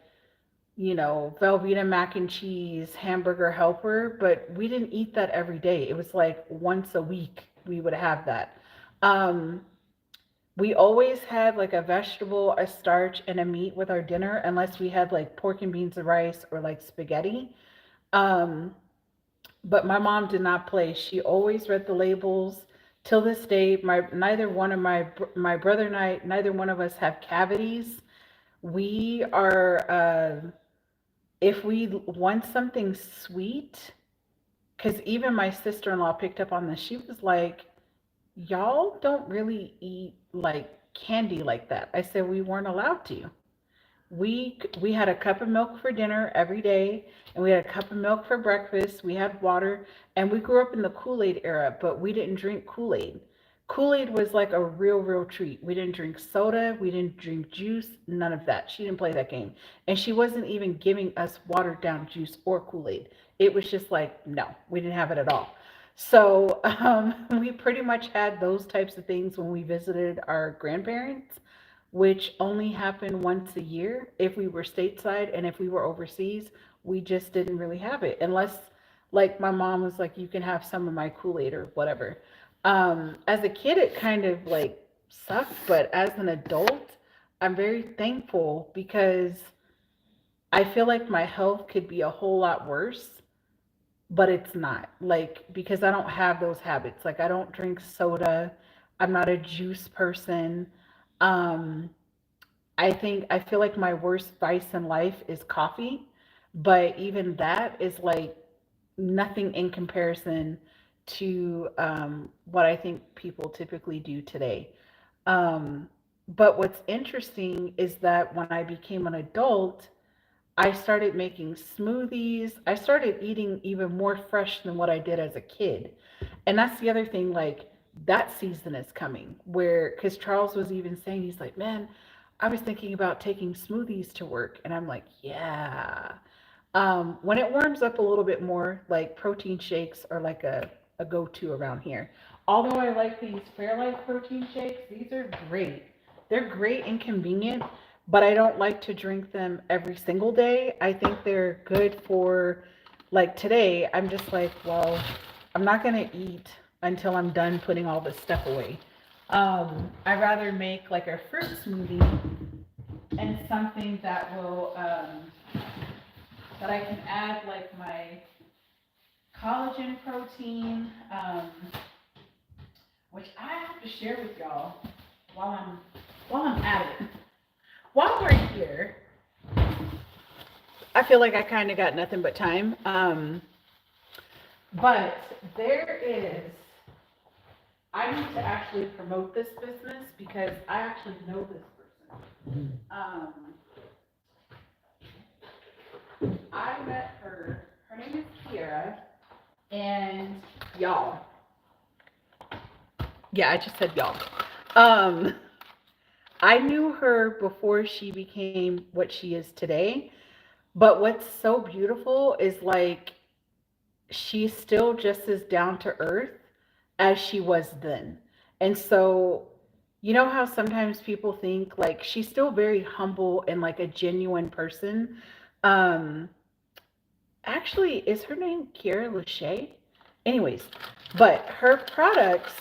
Velveeta mac and cheese, hamburger helper, but we didn't eat that every day. It was like once a week we would have that. Um, we always had like a vegetable, a starch, and a meat with our dinner, unless we had like pork and beans and rice or like spaghetti. Um, but my mom did not play. She always read the labels. Till this day, neither one of my brother and I, neither one of us have cavities. We are if we want something sweet, because even my sister-in-law picked up on this, she was like, y'all don't really eat like candy like that. I said we weren't allowed to. We had a cup of milk for dinner every day, and we had a cup of milk for breakfast. We had water, and we grew up in the Kool-Aid era, but we didn't drink Kool-Aid. Kool-Aid was like a real treat. We didn't drink soda, we didn't drink juice, none of that. She didn't play that game. And she wasn't even giving us watered down juice or Kool-Aid. It was just like, no, we didn't have it at all. So we pretty much had those types of things when we visited our grandparents, which only happened once a year if we were stateside, and if we were overseas, we just didn't really have it unless like my mom was like, you can have some of my Kool-Aid or whatever. As a kid, it kind of like sucked, but as an adult, I'm very thankful because I feel like my health could be a whole lot worse, but it's not. Like, because I don't have those habits. Like, I don't drink soda. I'm not a juice person. Um, I feel like my worst vice in life is coffee. But even that is like nothing in comparison to what I think people typically do today. Um, but what's interesting is that when I became an adult, I started making smoothies. I started eating even more fresh than what I did as a kid. And that's the other thing, like that season is coming where, because Charles was even saying, he's like, man, I was thinking about taking smoothies to work. And I'm like, yeah. When it warms up a little bit more, like protein shakes are like a go to around here. Although I like these Fairlife protein shakes, these are great. They're great and convenient, but I don't like to drink them every single day. I think they're good for, like today, I'm just like, well, I'm not going to eat until I'm done putting all this stuff away. I'd rather make like a fruit smoothie and something that will, that I can add like my collagen protein, which I have to share with y'all while I'm at it. While we're here, I feel like I kind of got nothing but time. But there is, I need to actually promote this business because I actually know this person. I met her. Her name is Kiera, and y'all. Yeah, I just said y'all. Um, I knew her before she became what she is today. But what's so beautiful is like she's still just as down to earth as she was then. And so, you know how sometimes people think like she's still very humble and like a genuine person. Um, Actually, is her name Kiera Lachey? Anyways, but her products.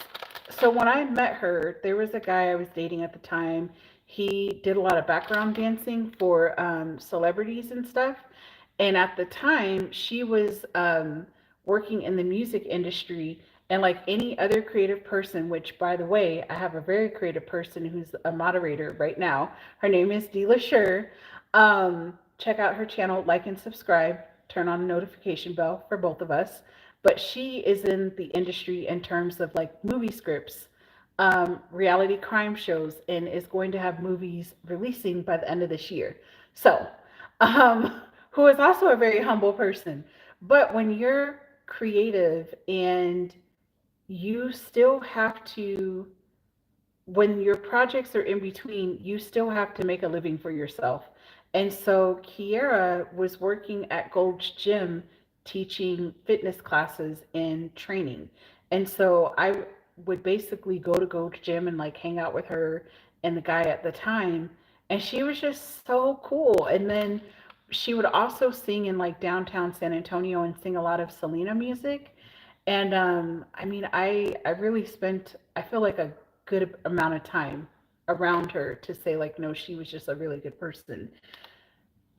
So when I met her, there was a guy I was dating at the time. He did a lot of background dancing for celebrities and stuff. And at the time, she was working in the music industry. And like any other creative person, which by the way, I have a very creative person who's a moderator right now. Her name is Dee LaSure. Check out her channel, like and subscribe, turn on the notification bell for both of us. But she is in the industry in terms of like movie scripts, reality crime shows, and is going to have movies releasing by the end of this year. So, who is also a very humble person. But when you're creative and you still have to, when your projects are in between, you still have to make a living for yourself. And so Kiera was working at Gold's Gym teaching fitness classes and training. And so I would basically go to Gold's Gym and like hang out with her and the guy at the time. And she was just so cool. And then she would also sing in like downtown San Antonio and sing a lot of Selena music. And I mean, I really spent, I feel like a good amount of time around her to say like, no, she was just a really good person.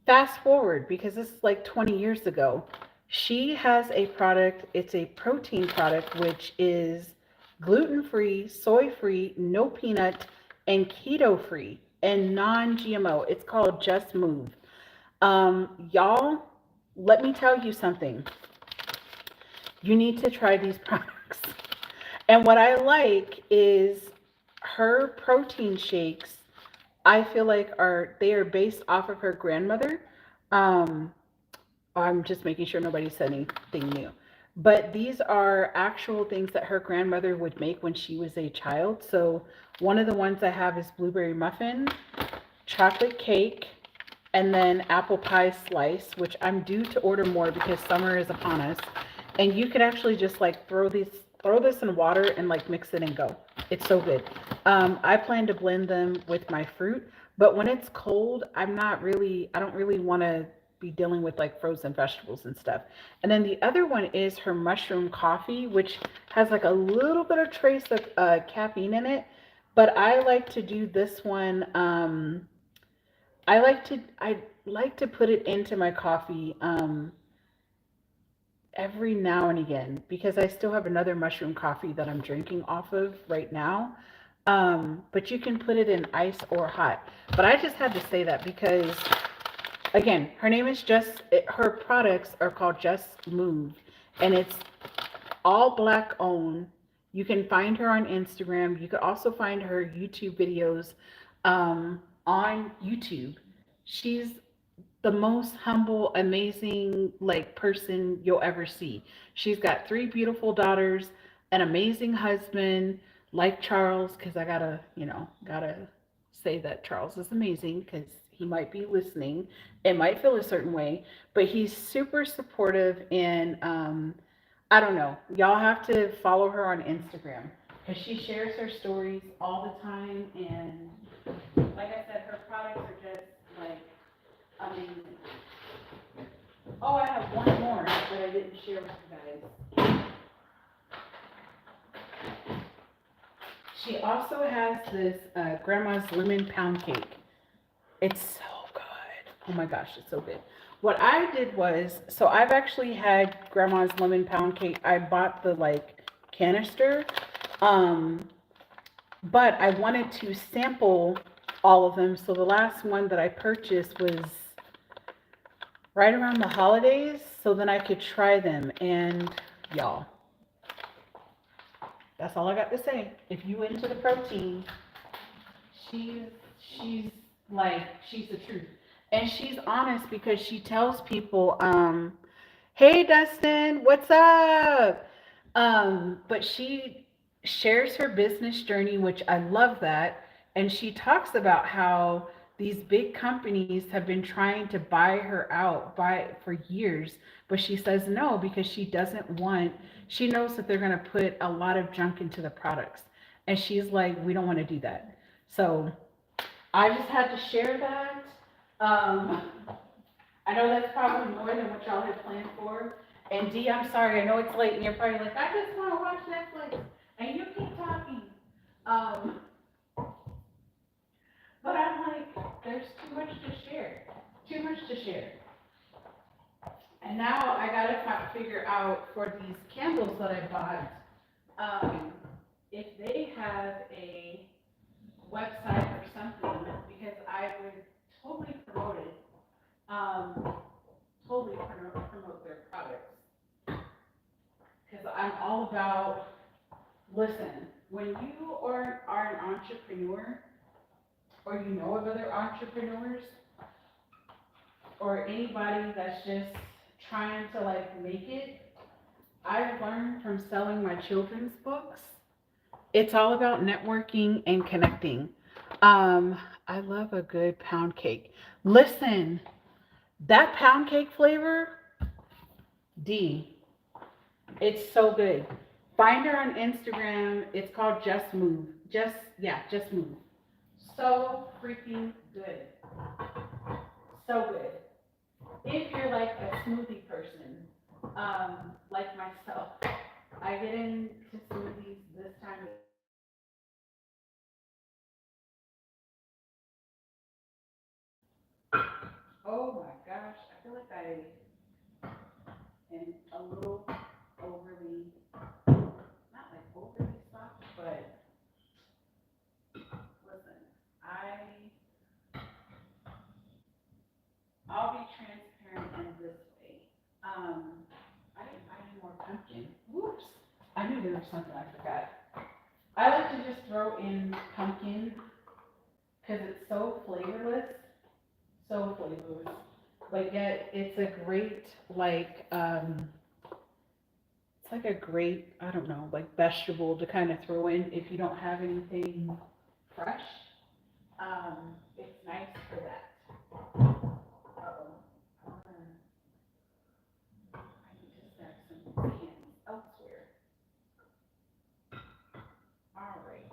Fast forward, because this is like 20 years ago, she has a product. It's a protein product which is gluten-free, soy-free, no peanut, and keto-free and non-GMO. It's called Just Move. Y'all, let me tell you something. You need to try these products. And what I like is her protein shakes. I feel like they are based off of her grandmother. Um, I'm just making sure nobody said anything new. But these are actual things that her grandmother would make when she was a child. So one of the ones I have is blueberry muffin, chocolate cake, and then apple pie slice, which I'm due to order more because summer is upon us. And you could actually just like throw this in water and like mix it and go. It's so good. I plan to blend them with my fruit, but when it's cold, I don't really want to be dealing with like frozen vegetables and stuff. And then the other one is her mushroom coffee, which has like a little bit of trace of caffeine in it. But I like to do this one. I like to put it into my coffee every now and again because I still have another mushroom coffee that I'm drinking off of right now. But you can put it in ice or hot. But I just had to say that because Again, her name is her products are called Just Move, and it's all black owned. You can find her on Instagram. You could also find her YouTube videos on YouTube. She's the most humble, amazing like person you'll ever see. She's got three beautiful daughters, an amazing husband like Charles, because I gotta say that Charles is amazing because he might be listening. It might feel a certain way, but he's super supportive and I don't know. Y'all have to follow her on Instagram because she shares her stories all the time and like I said, her products are just like amazing. Oh, I have one more that I didn't share with you guys. She also has this Grandma's Lemon Pound Cake. It's so good. Oh my gosh, it's so good. What I did was, so I've actually had Grandma's Lemon Pound Cake. I bought the like canister, um, but I wanted to sample all of them. So the last one that I purchased was right around the holidays, so then I could try them. And y'all, that's all I got to say. If you into the protein, she's she's she's the truth. And she's honest because she tells people, hey Dustin, what's up? But she shares her business journey, which I love that. And she talks about how these big companies have been trying to buy her out for years, but she says no because she knows that they're going to put a lot of junk into the products. And she's like, we don't want to do that. So I just had to share that. Um, I know that's probably more than what y'all had planned for. And Dee, I'm sorry, I know it's late and you're probably like, I just want to watch Netflix. And you keep talking. Um, but I'm like, there's too much to share. Too much to share. And now I gotta figure out for these candles that I bought, if they have a website or something, because I would totally promote it. Um, totally promote their products. Because I'm all about, listen, when you are an entrepreneur, or you know of other entrepreneurs, or anybody that's just trying to like make it, I've learned from selling my children's books. It's all about networking and connecting. Um, I love a good pound cake. Listen, that pound cake flavor, D, it's so good. Find her on Instagram. It's called Just Move. Just Move. So freaking good. So good. If you're like a smoothie person, like myself, I get into smoothies this time of oh my gosh, I feel like I am a little overly, not like overly soft, but listen, I'll be transparent in this way. Um, I didn't buy any more pumpkin. Whoops. I knew there was something I forgot. I like to just throw in pumpkin because it's so flavorless. So flavorless. But yet it's a great it's like a great, I don't know, like vegetable to kind of throw in if you don't have anything fresh. It's nice for that. Uh-oh. I need to stack some cans elsewhere. All right.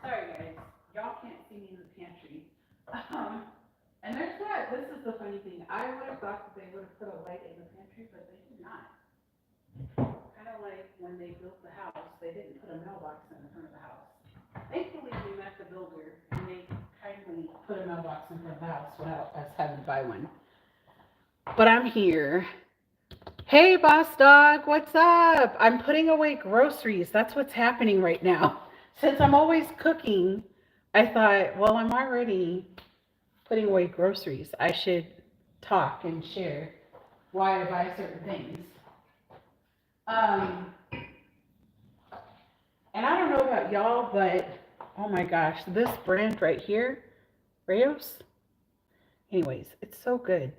Sorry guys, y'all can't see me in the pantry. Um, and there's that. This is the funny thing. I would have thought that they would have put a light in the pantry, but they did not. Kind of like when they built the house, they didn't put a mailbox in the front of the house. Thankfully, we met the builder, and they kindly put a mailbox in front of the house without us having to buy one. But I'm here. Hey, boss dog, what's up? I'm putting away groceries. That's what's happening right now. Since I'm always cooking, I thought, well, I'm already putting away groceries. I should talk and share why I buy certain things. Um, and I don't know about y'all, but oh my gosh, this brand right here, Rayos. Anyways, it's so good.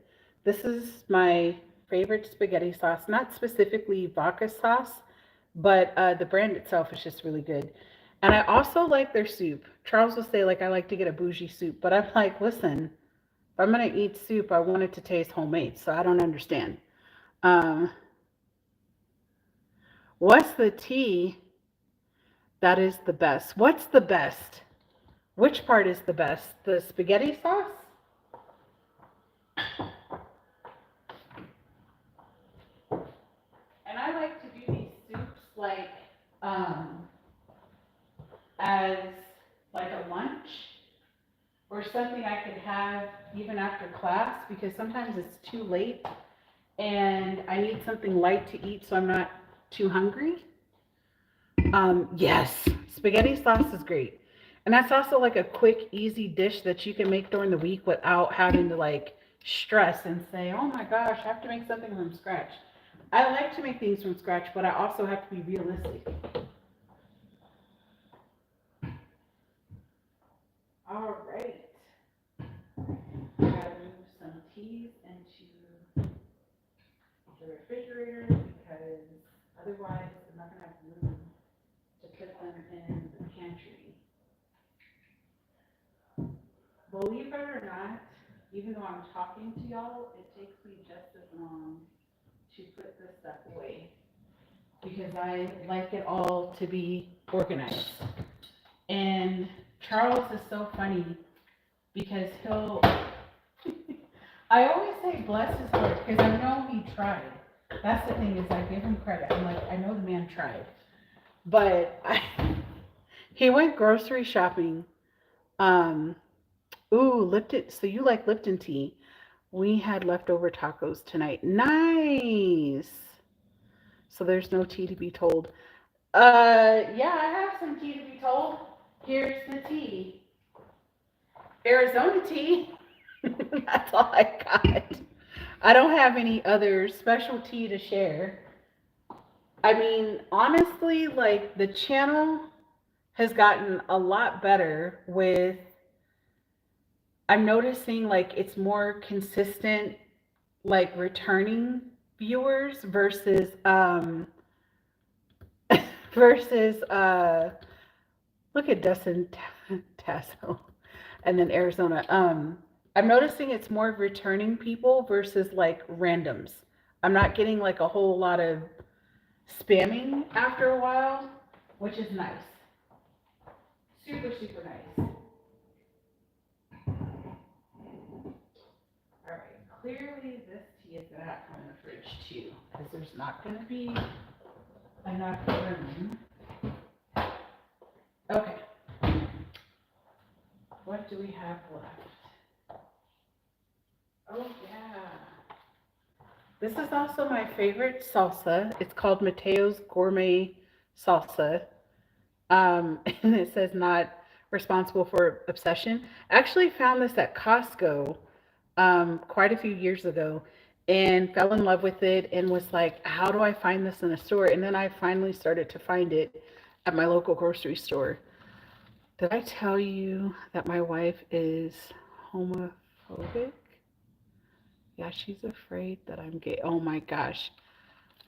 This is my favorite spaghetti sauce, not specifically vodka sauce, but the brand itself is just really good. And I also like their soup. Charles will say, like, I like to get a bougie soup, but I'm like, listen, if I'm going to eat soup, I want it to taste homemade, so I don't understand. Um, what's the tea that is the best? What's the best? Which part is the best? The spaghetti sauce? And I like to do these soups like um, as like a lunch or something I could have even after class because sometimes it's too late and I need something light to eat so I'm not too hungry. Yes, spaghetti sauce is great. And that's also like a quick, easy dish that you can make during the week without having to like stress and say, oh my gosh, I have to make something from scratch. I like to make things from scratch, but I also have to be realistic. All right. I gotta move some teas into the refrigerator because otherwise I'm not gonna have room to put them in the pantry. Believe it or not, even though I'm talking to y'all, it takes me just as long to put this stuff away because I like it all to be organized. And Charles is so funny because he'll, I always say bless his heart because I know he tried. That's the thing is I give him credit. I'm like, I know the man tried. But he went grocery shopping. Um, ooh, Lipton. So you like Lipton tea. We had leftover tacos tonight. Nice. So there's no tea to be told. Yeah, I have some tea to be told. Here's the tea. Arizona tea. That's all I got. I don't have any other special tea to share. I mean, honestly, like the channel has gotten a lot better with, I'm noticing like it's more consistent, like returning viewers versus, versus, look at Dustin Tasso and then Arizona. I'm noticing it's more returning people versus like randoms. I'm not getting like a whole lot of spamming after a while, which is nice. Super, super nice. All right, clearly this tea is gonna have to come in the fridge too, because there's not gonna be enough room. Okay, what do we have left? Oh yeah. This is also my favorite salsa. It's called Mateo's Gourmet Salsa. And it says not responsible for obsession. I actually found this at Costco quite a few years ago and fell in love with it and was like, how do I find this in a store? And then I finally started to find it at my local grocery store. Did I tell you that my wife is homophobic? Yeah, she's afraid that I'm gay. Oh my gosh.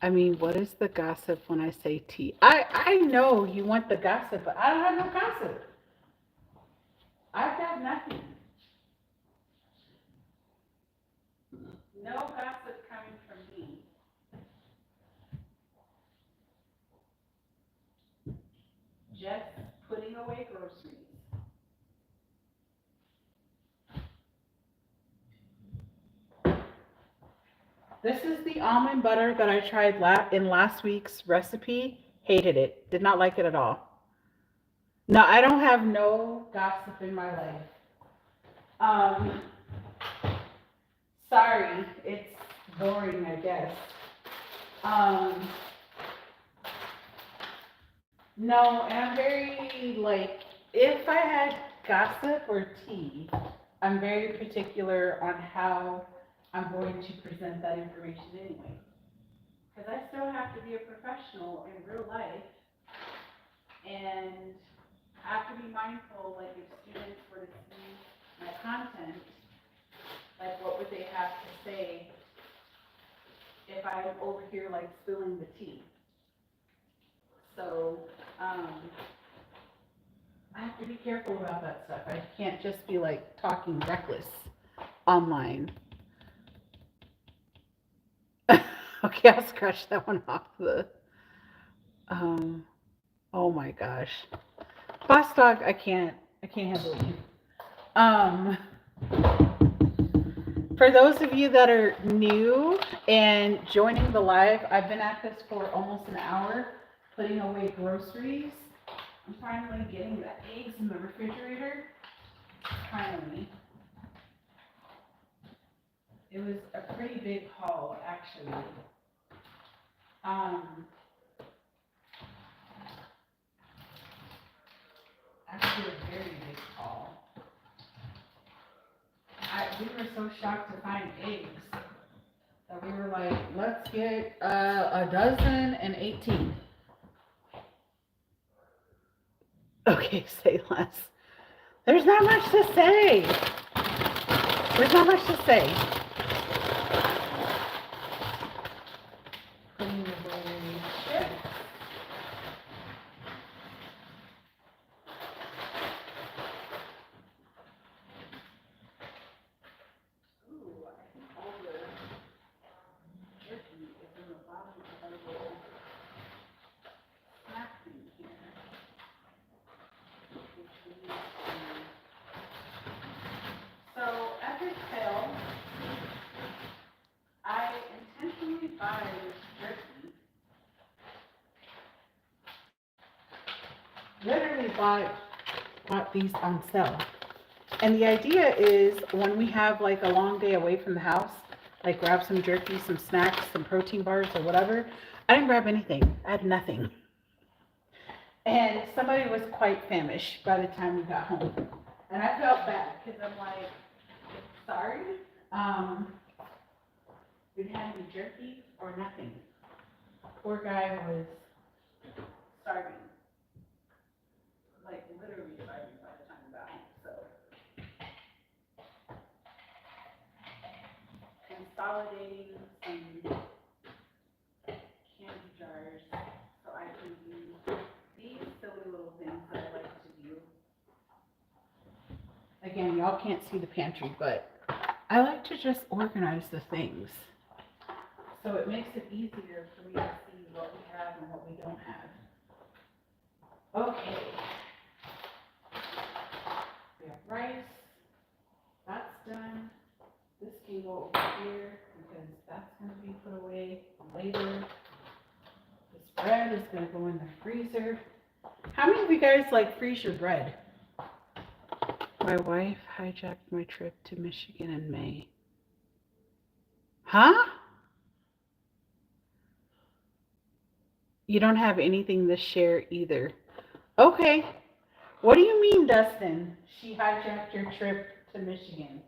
I mean, what is the gossip when I say tea? I know you want the gossip, but I don't have no gossip. I've got nothing. No gossip coming from me. Just putting away groceries. This is the almond butter that I tried in last week's recipe. Hated it. Did not like it at all. No, I don't have no gossip in my life. Um, sorry, it's boring, I guess. Um, no, and I'm very like, if I had gossip or tea, I'm very particular on how I'm going to present that information anyway. Because I still have to be a professional in real life and have to be mindful, like if students were to see my content, like what would they have to say if I'm over here like spilling the tea? So, I have to be careful about that stuff. I can't just be like talking reckless online. Okay, I'll scratch that one off the. Um, oh my gosh, boss dog. I can't handle you. Um, for those of you that are new and joining the live, I've been at this for almost an hour, putting away groceries. I'm finally getting the eggs in the refrigerator. Finally. It was a pretty big haul, actually. Um, actually a very big haul. We were so shocked to find eggs that we were like, let's get a dozen and 18. Okay, say less. There's not much to say. There's not much to say. Putting away chips. Ooh, I think all the jerky is in the bottom of our little snack thing here, which we need to. So at this sale, I intentionally buy this jerky. Literally bought these on sale. And the idea is when we have like a long day away from the house, like grab some jerky, some snacks, some protein bars or whatever. I didn't grab anything. I had nothing. And somebody was quite famished by the time we got home. And I felt bad because I'm like, sorry, we didn't have any jerky or nothing. Poor guy was starving. Like literally starving by the time we got home. So consolidating some candy jars so I can do these silly little things that I like to do. Again, y'all can't see the pantry, but I like to just organize the things. So it makes it easier for me to see what we have and what we don't have. Okay. We have rice. That's done. This can go over here because that's going to be put away later. This bread is going to go in the freezer. How many of you guys like freeze your bread? My wife hijacked my trip to Michigan in May. Huh? You don't have anything to share either. Okay. What do you mean, Dustin? She hijacked your trip to Michigan.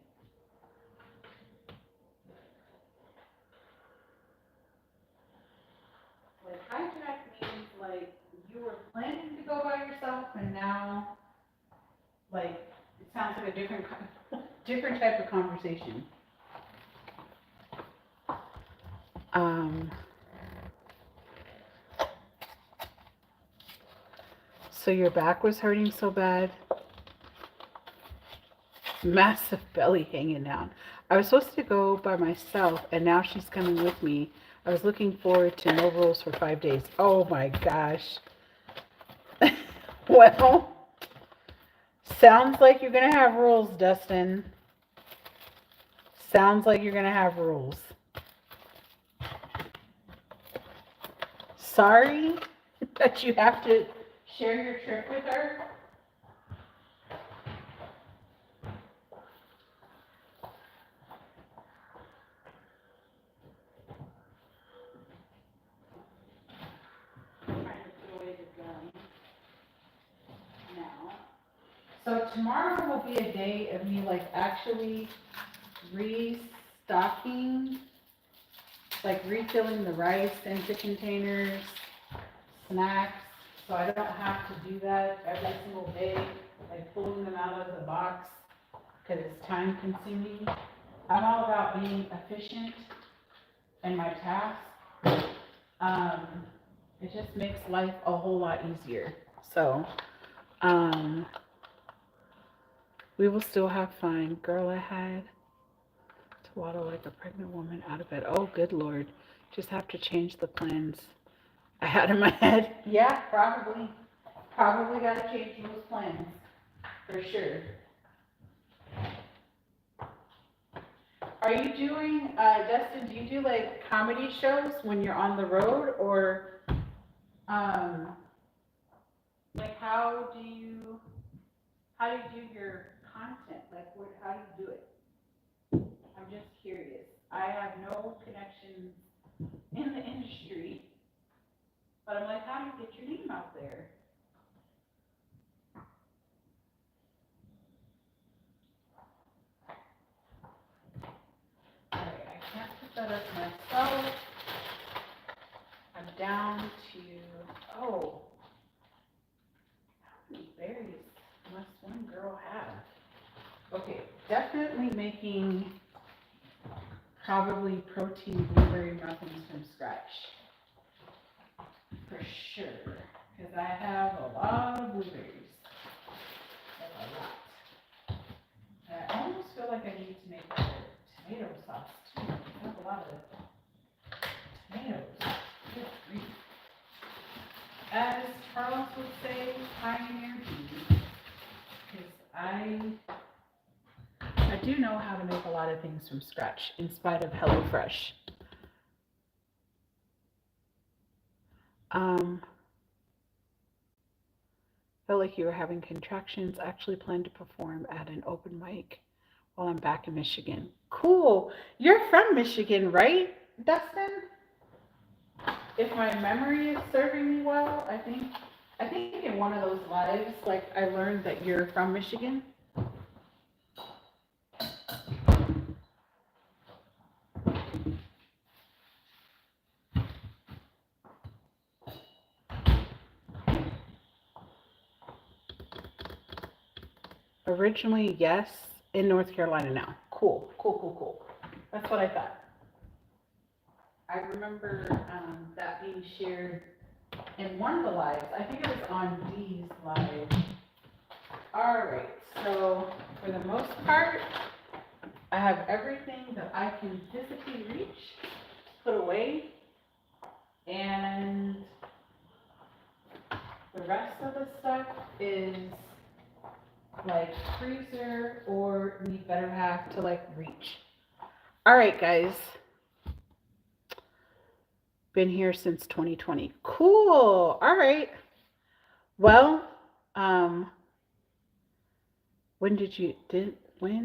Like hijack means like you were planning to go by yourself and now like it sounds like a different type of conversation. So your back was hurting so bad? Massive belly hanging down. I was supposed to go by myself and now she's coming with me. I was looking forward to no rules for 5 days. Oh my gosh. Well, sounds like you're going to have rules, Dustin. Sounds like you're going to have rules. Sorry that you have to share your trip with her. So tomorrow will be a day of me like actually restocking, like refilling the rice into containers, snacks, so I don't have to do that every single day, like pulling them out of the box, because it's time consuming. I'm all about being efficient in my tasks. Um, it just makes life a whole lot easier. So, we will still have fun. Girl, I had to waddle like a pregnant woman out of bed. Oh, good Lord. Just have to change the plans I had in my head. Yeah, probably. Probably got to change those plans. For sure. Are you doing, Dustin, do you do like comedy shows when you're on the road, or um, like how do you do your content? Like how do you do it? I'm just curious. I have no connections in the industry, but I'm like, how do you get your name out there? All right, I can't put that up myself. I'm down to, oh, how many berries must one girl have? Okay, definitely making probably protein blueberry muffins from scratch. For sure. Because I have a lot of blueberries. A lot. And I almost feel like I need to make a tomato sauce too. I have a lot of tomatoes. Good grief. As Charles would say, pioneer beauty. Because I do know how to make a lot of things from scratch, in spite of HelloFresh. Felt like you were having contractions. Actually planned to perform at an open mic while I'm back in Michigan. Cool. You're from Michigan, right, Dustin? If my memory is serving me well, I think in one of those lives, like I learned that you're from Michigan. Originally, yes. In North Carolina now. Cool. That's what I thought. I remember that being shared in one of the lives. I think it was on Dee's live. All right. So for the most part, I have everything that I can physically reach, put away, and the rest of the stuff is like freezer or need better half to like reach. All right, guys. Been here since 2020. Cool. All right. Well, when do we?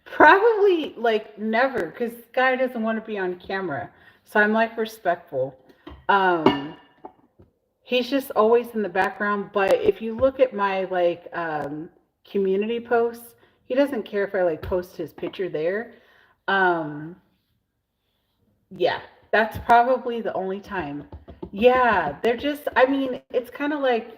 Probably like never, because Guy doesn't want to be on camera. So I'm like respectful. He's just always in the background. But if you look at my like community posts, he doesn't care if I like post his picture there. Yeah, that's probably the only time. Yeah, they're just, I mean, it's kind of like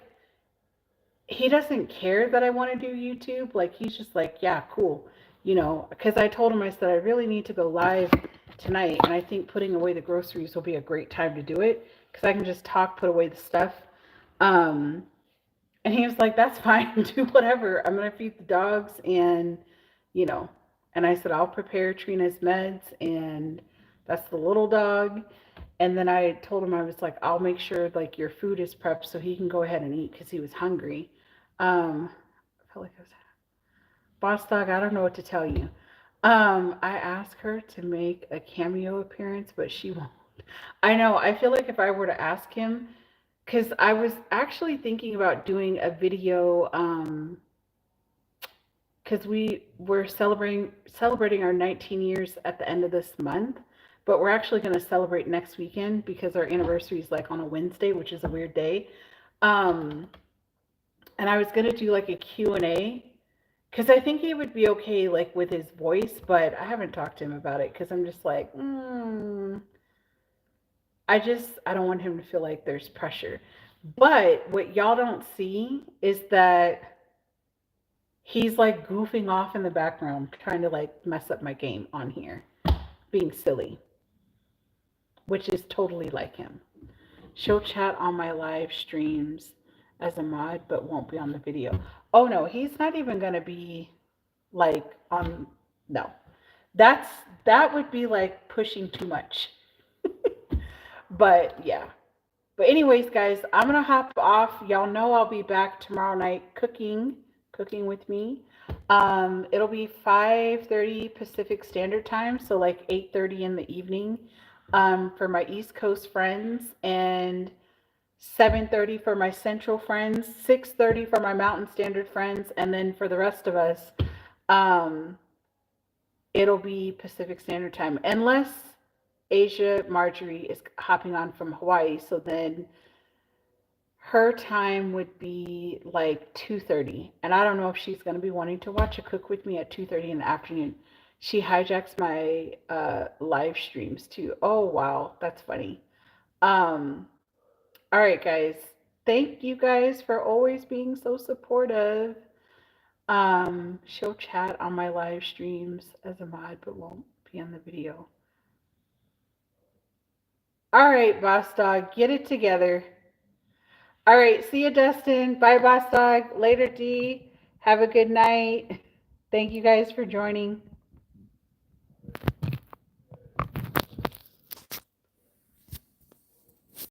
he doesn't care that I want to do YouTube. Like, he's just like, yeah, cool. You know, because I told him, I said, I really need to go live tonight. And I think putting away the groceries will be a great time to do it because I can just talk, put away the stuff. And he was like, that's fine. Do whatever. I'm going to feed the dogs and, you know, and I said, I'll prepare Trina's meds and that's the little dog. And then I told him, I was like, I'll make sure like your food is prepped so he can go ahead and eat because he was hungry. I felt like I was, boss dog, I don't know what to tell you. I asked her to make a cameo appearance, but she won't. I know. I feel like if I were to ask him, because I was actually thinking about doing a video, because we were celebrating our 19 years at the end of this month, but we're actually going to celebrate next weekend because our anniversary is like on a Wednesday, which is a weird day. and I was gonna do like a Q&A because I think he would be okay like with his voice, but I haven't talked to him about it because I'm just like, I don't want him to feel like there's pressure. But what y'all don't see is that he's like goofing off in the background, trying to like mess up my game on here, being silly, which is totally like him. She'll chat on my live streams as a mod, but won't be on the video. Oh no, he's not even gonna be like on. No, that's that would be like pushing too much. But yeah. But anyways, guys, I'm gonna hop off. Y'all know I'll be back tomorrow night cooking with me. It'll be 5:30 Pacific Standard Time, so like 8:30 in the evening, for my East Coast friends, and 7:30 for my Central friends, 6:30 for my Mountain Standard friends, and then for the rest of us, um, it'll be Pacific Standard Time, unless Asia Marjorie is hopping on from Hawaii. So then her time would be like 2:30, and I don't know if she's going to be wanting to watch a cook with me at 2:30 in the afternoon. She hijacks my live streams too. Oh wow, that's funny. Um, all right, guys. Thank you guys for always being so supportive. She'll chat on my live streams as a mod, but won't be on the video. All right, boss dog, get it together. All right, see you, Dustin. Bye, boss dog. Later, D. Have a good night. Thank you guys for joining.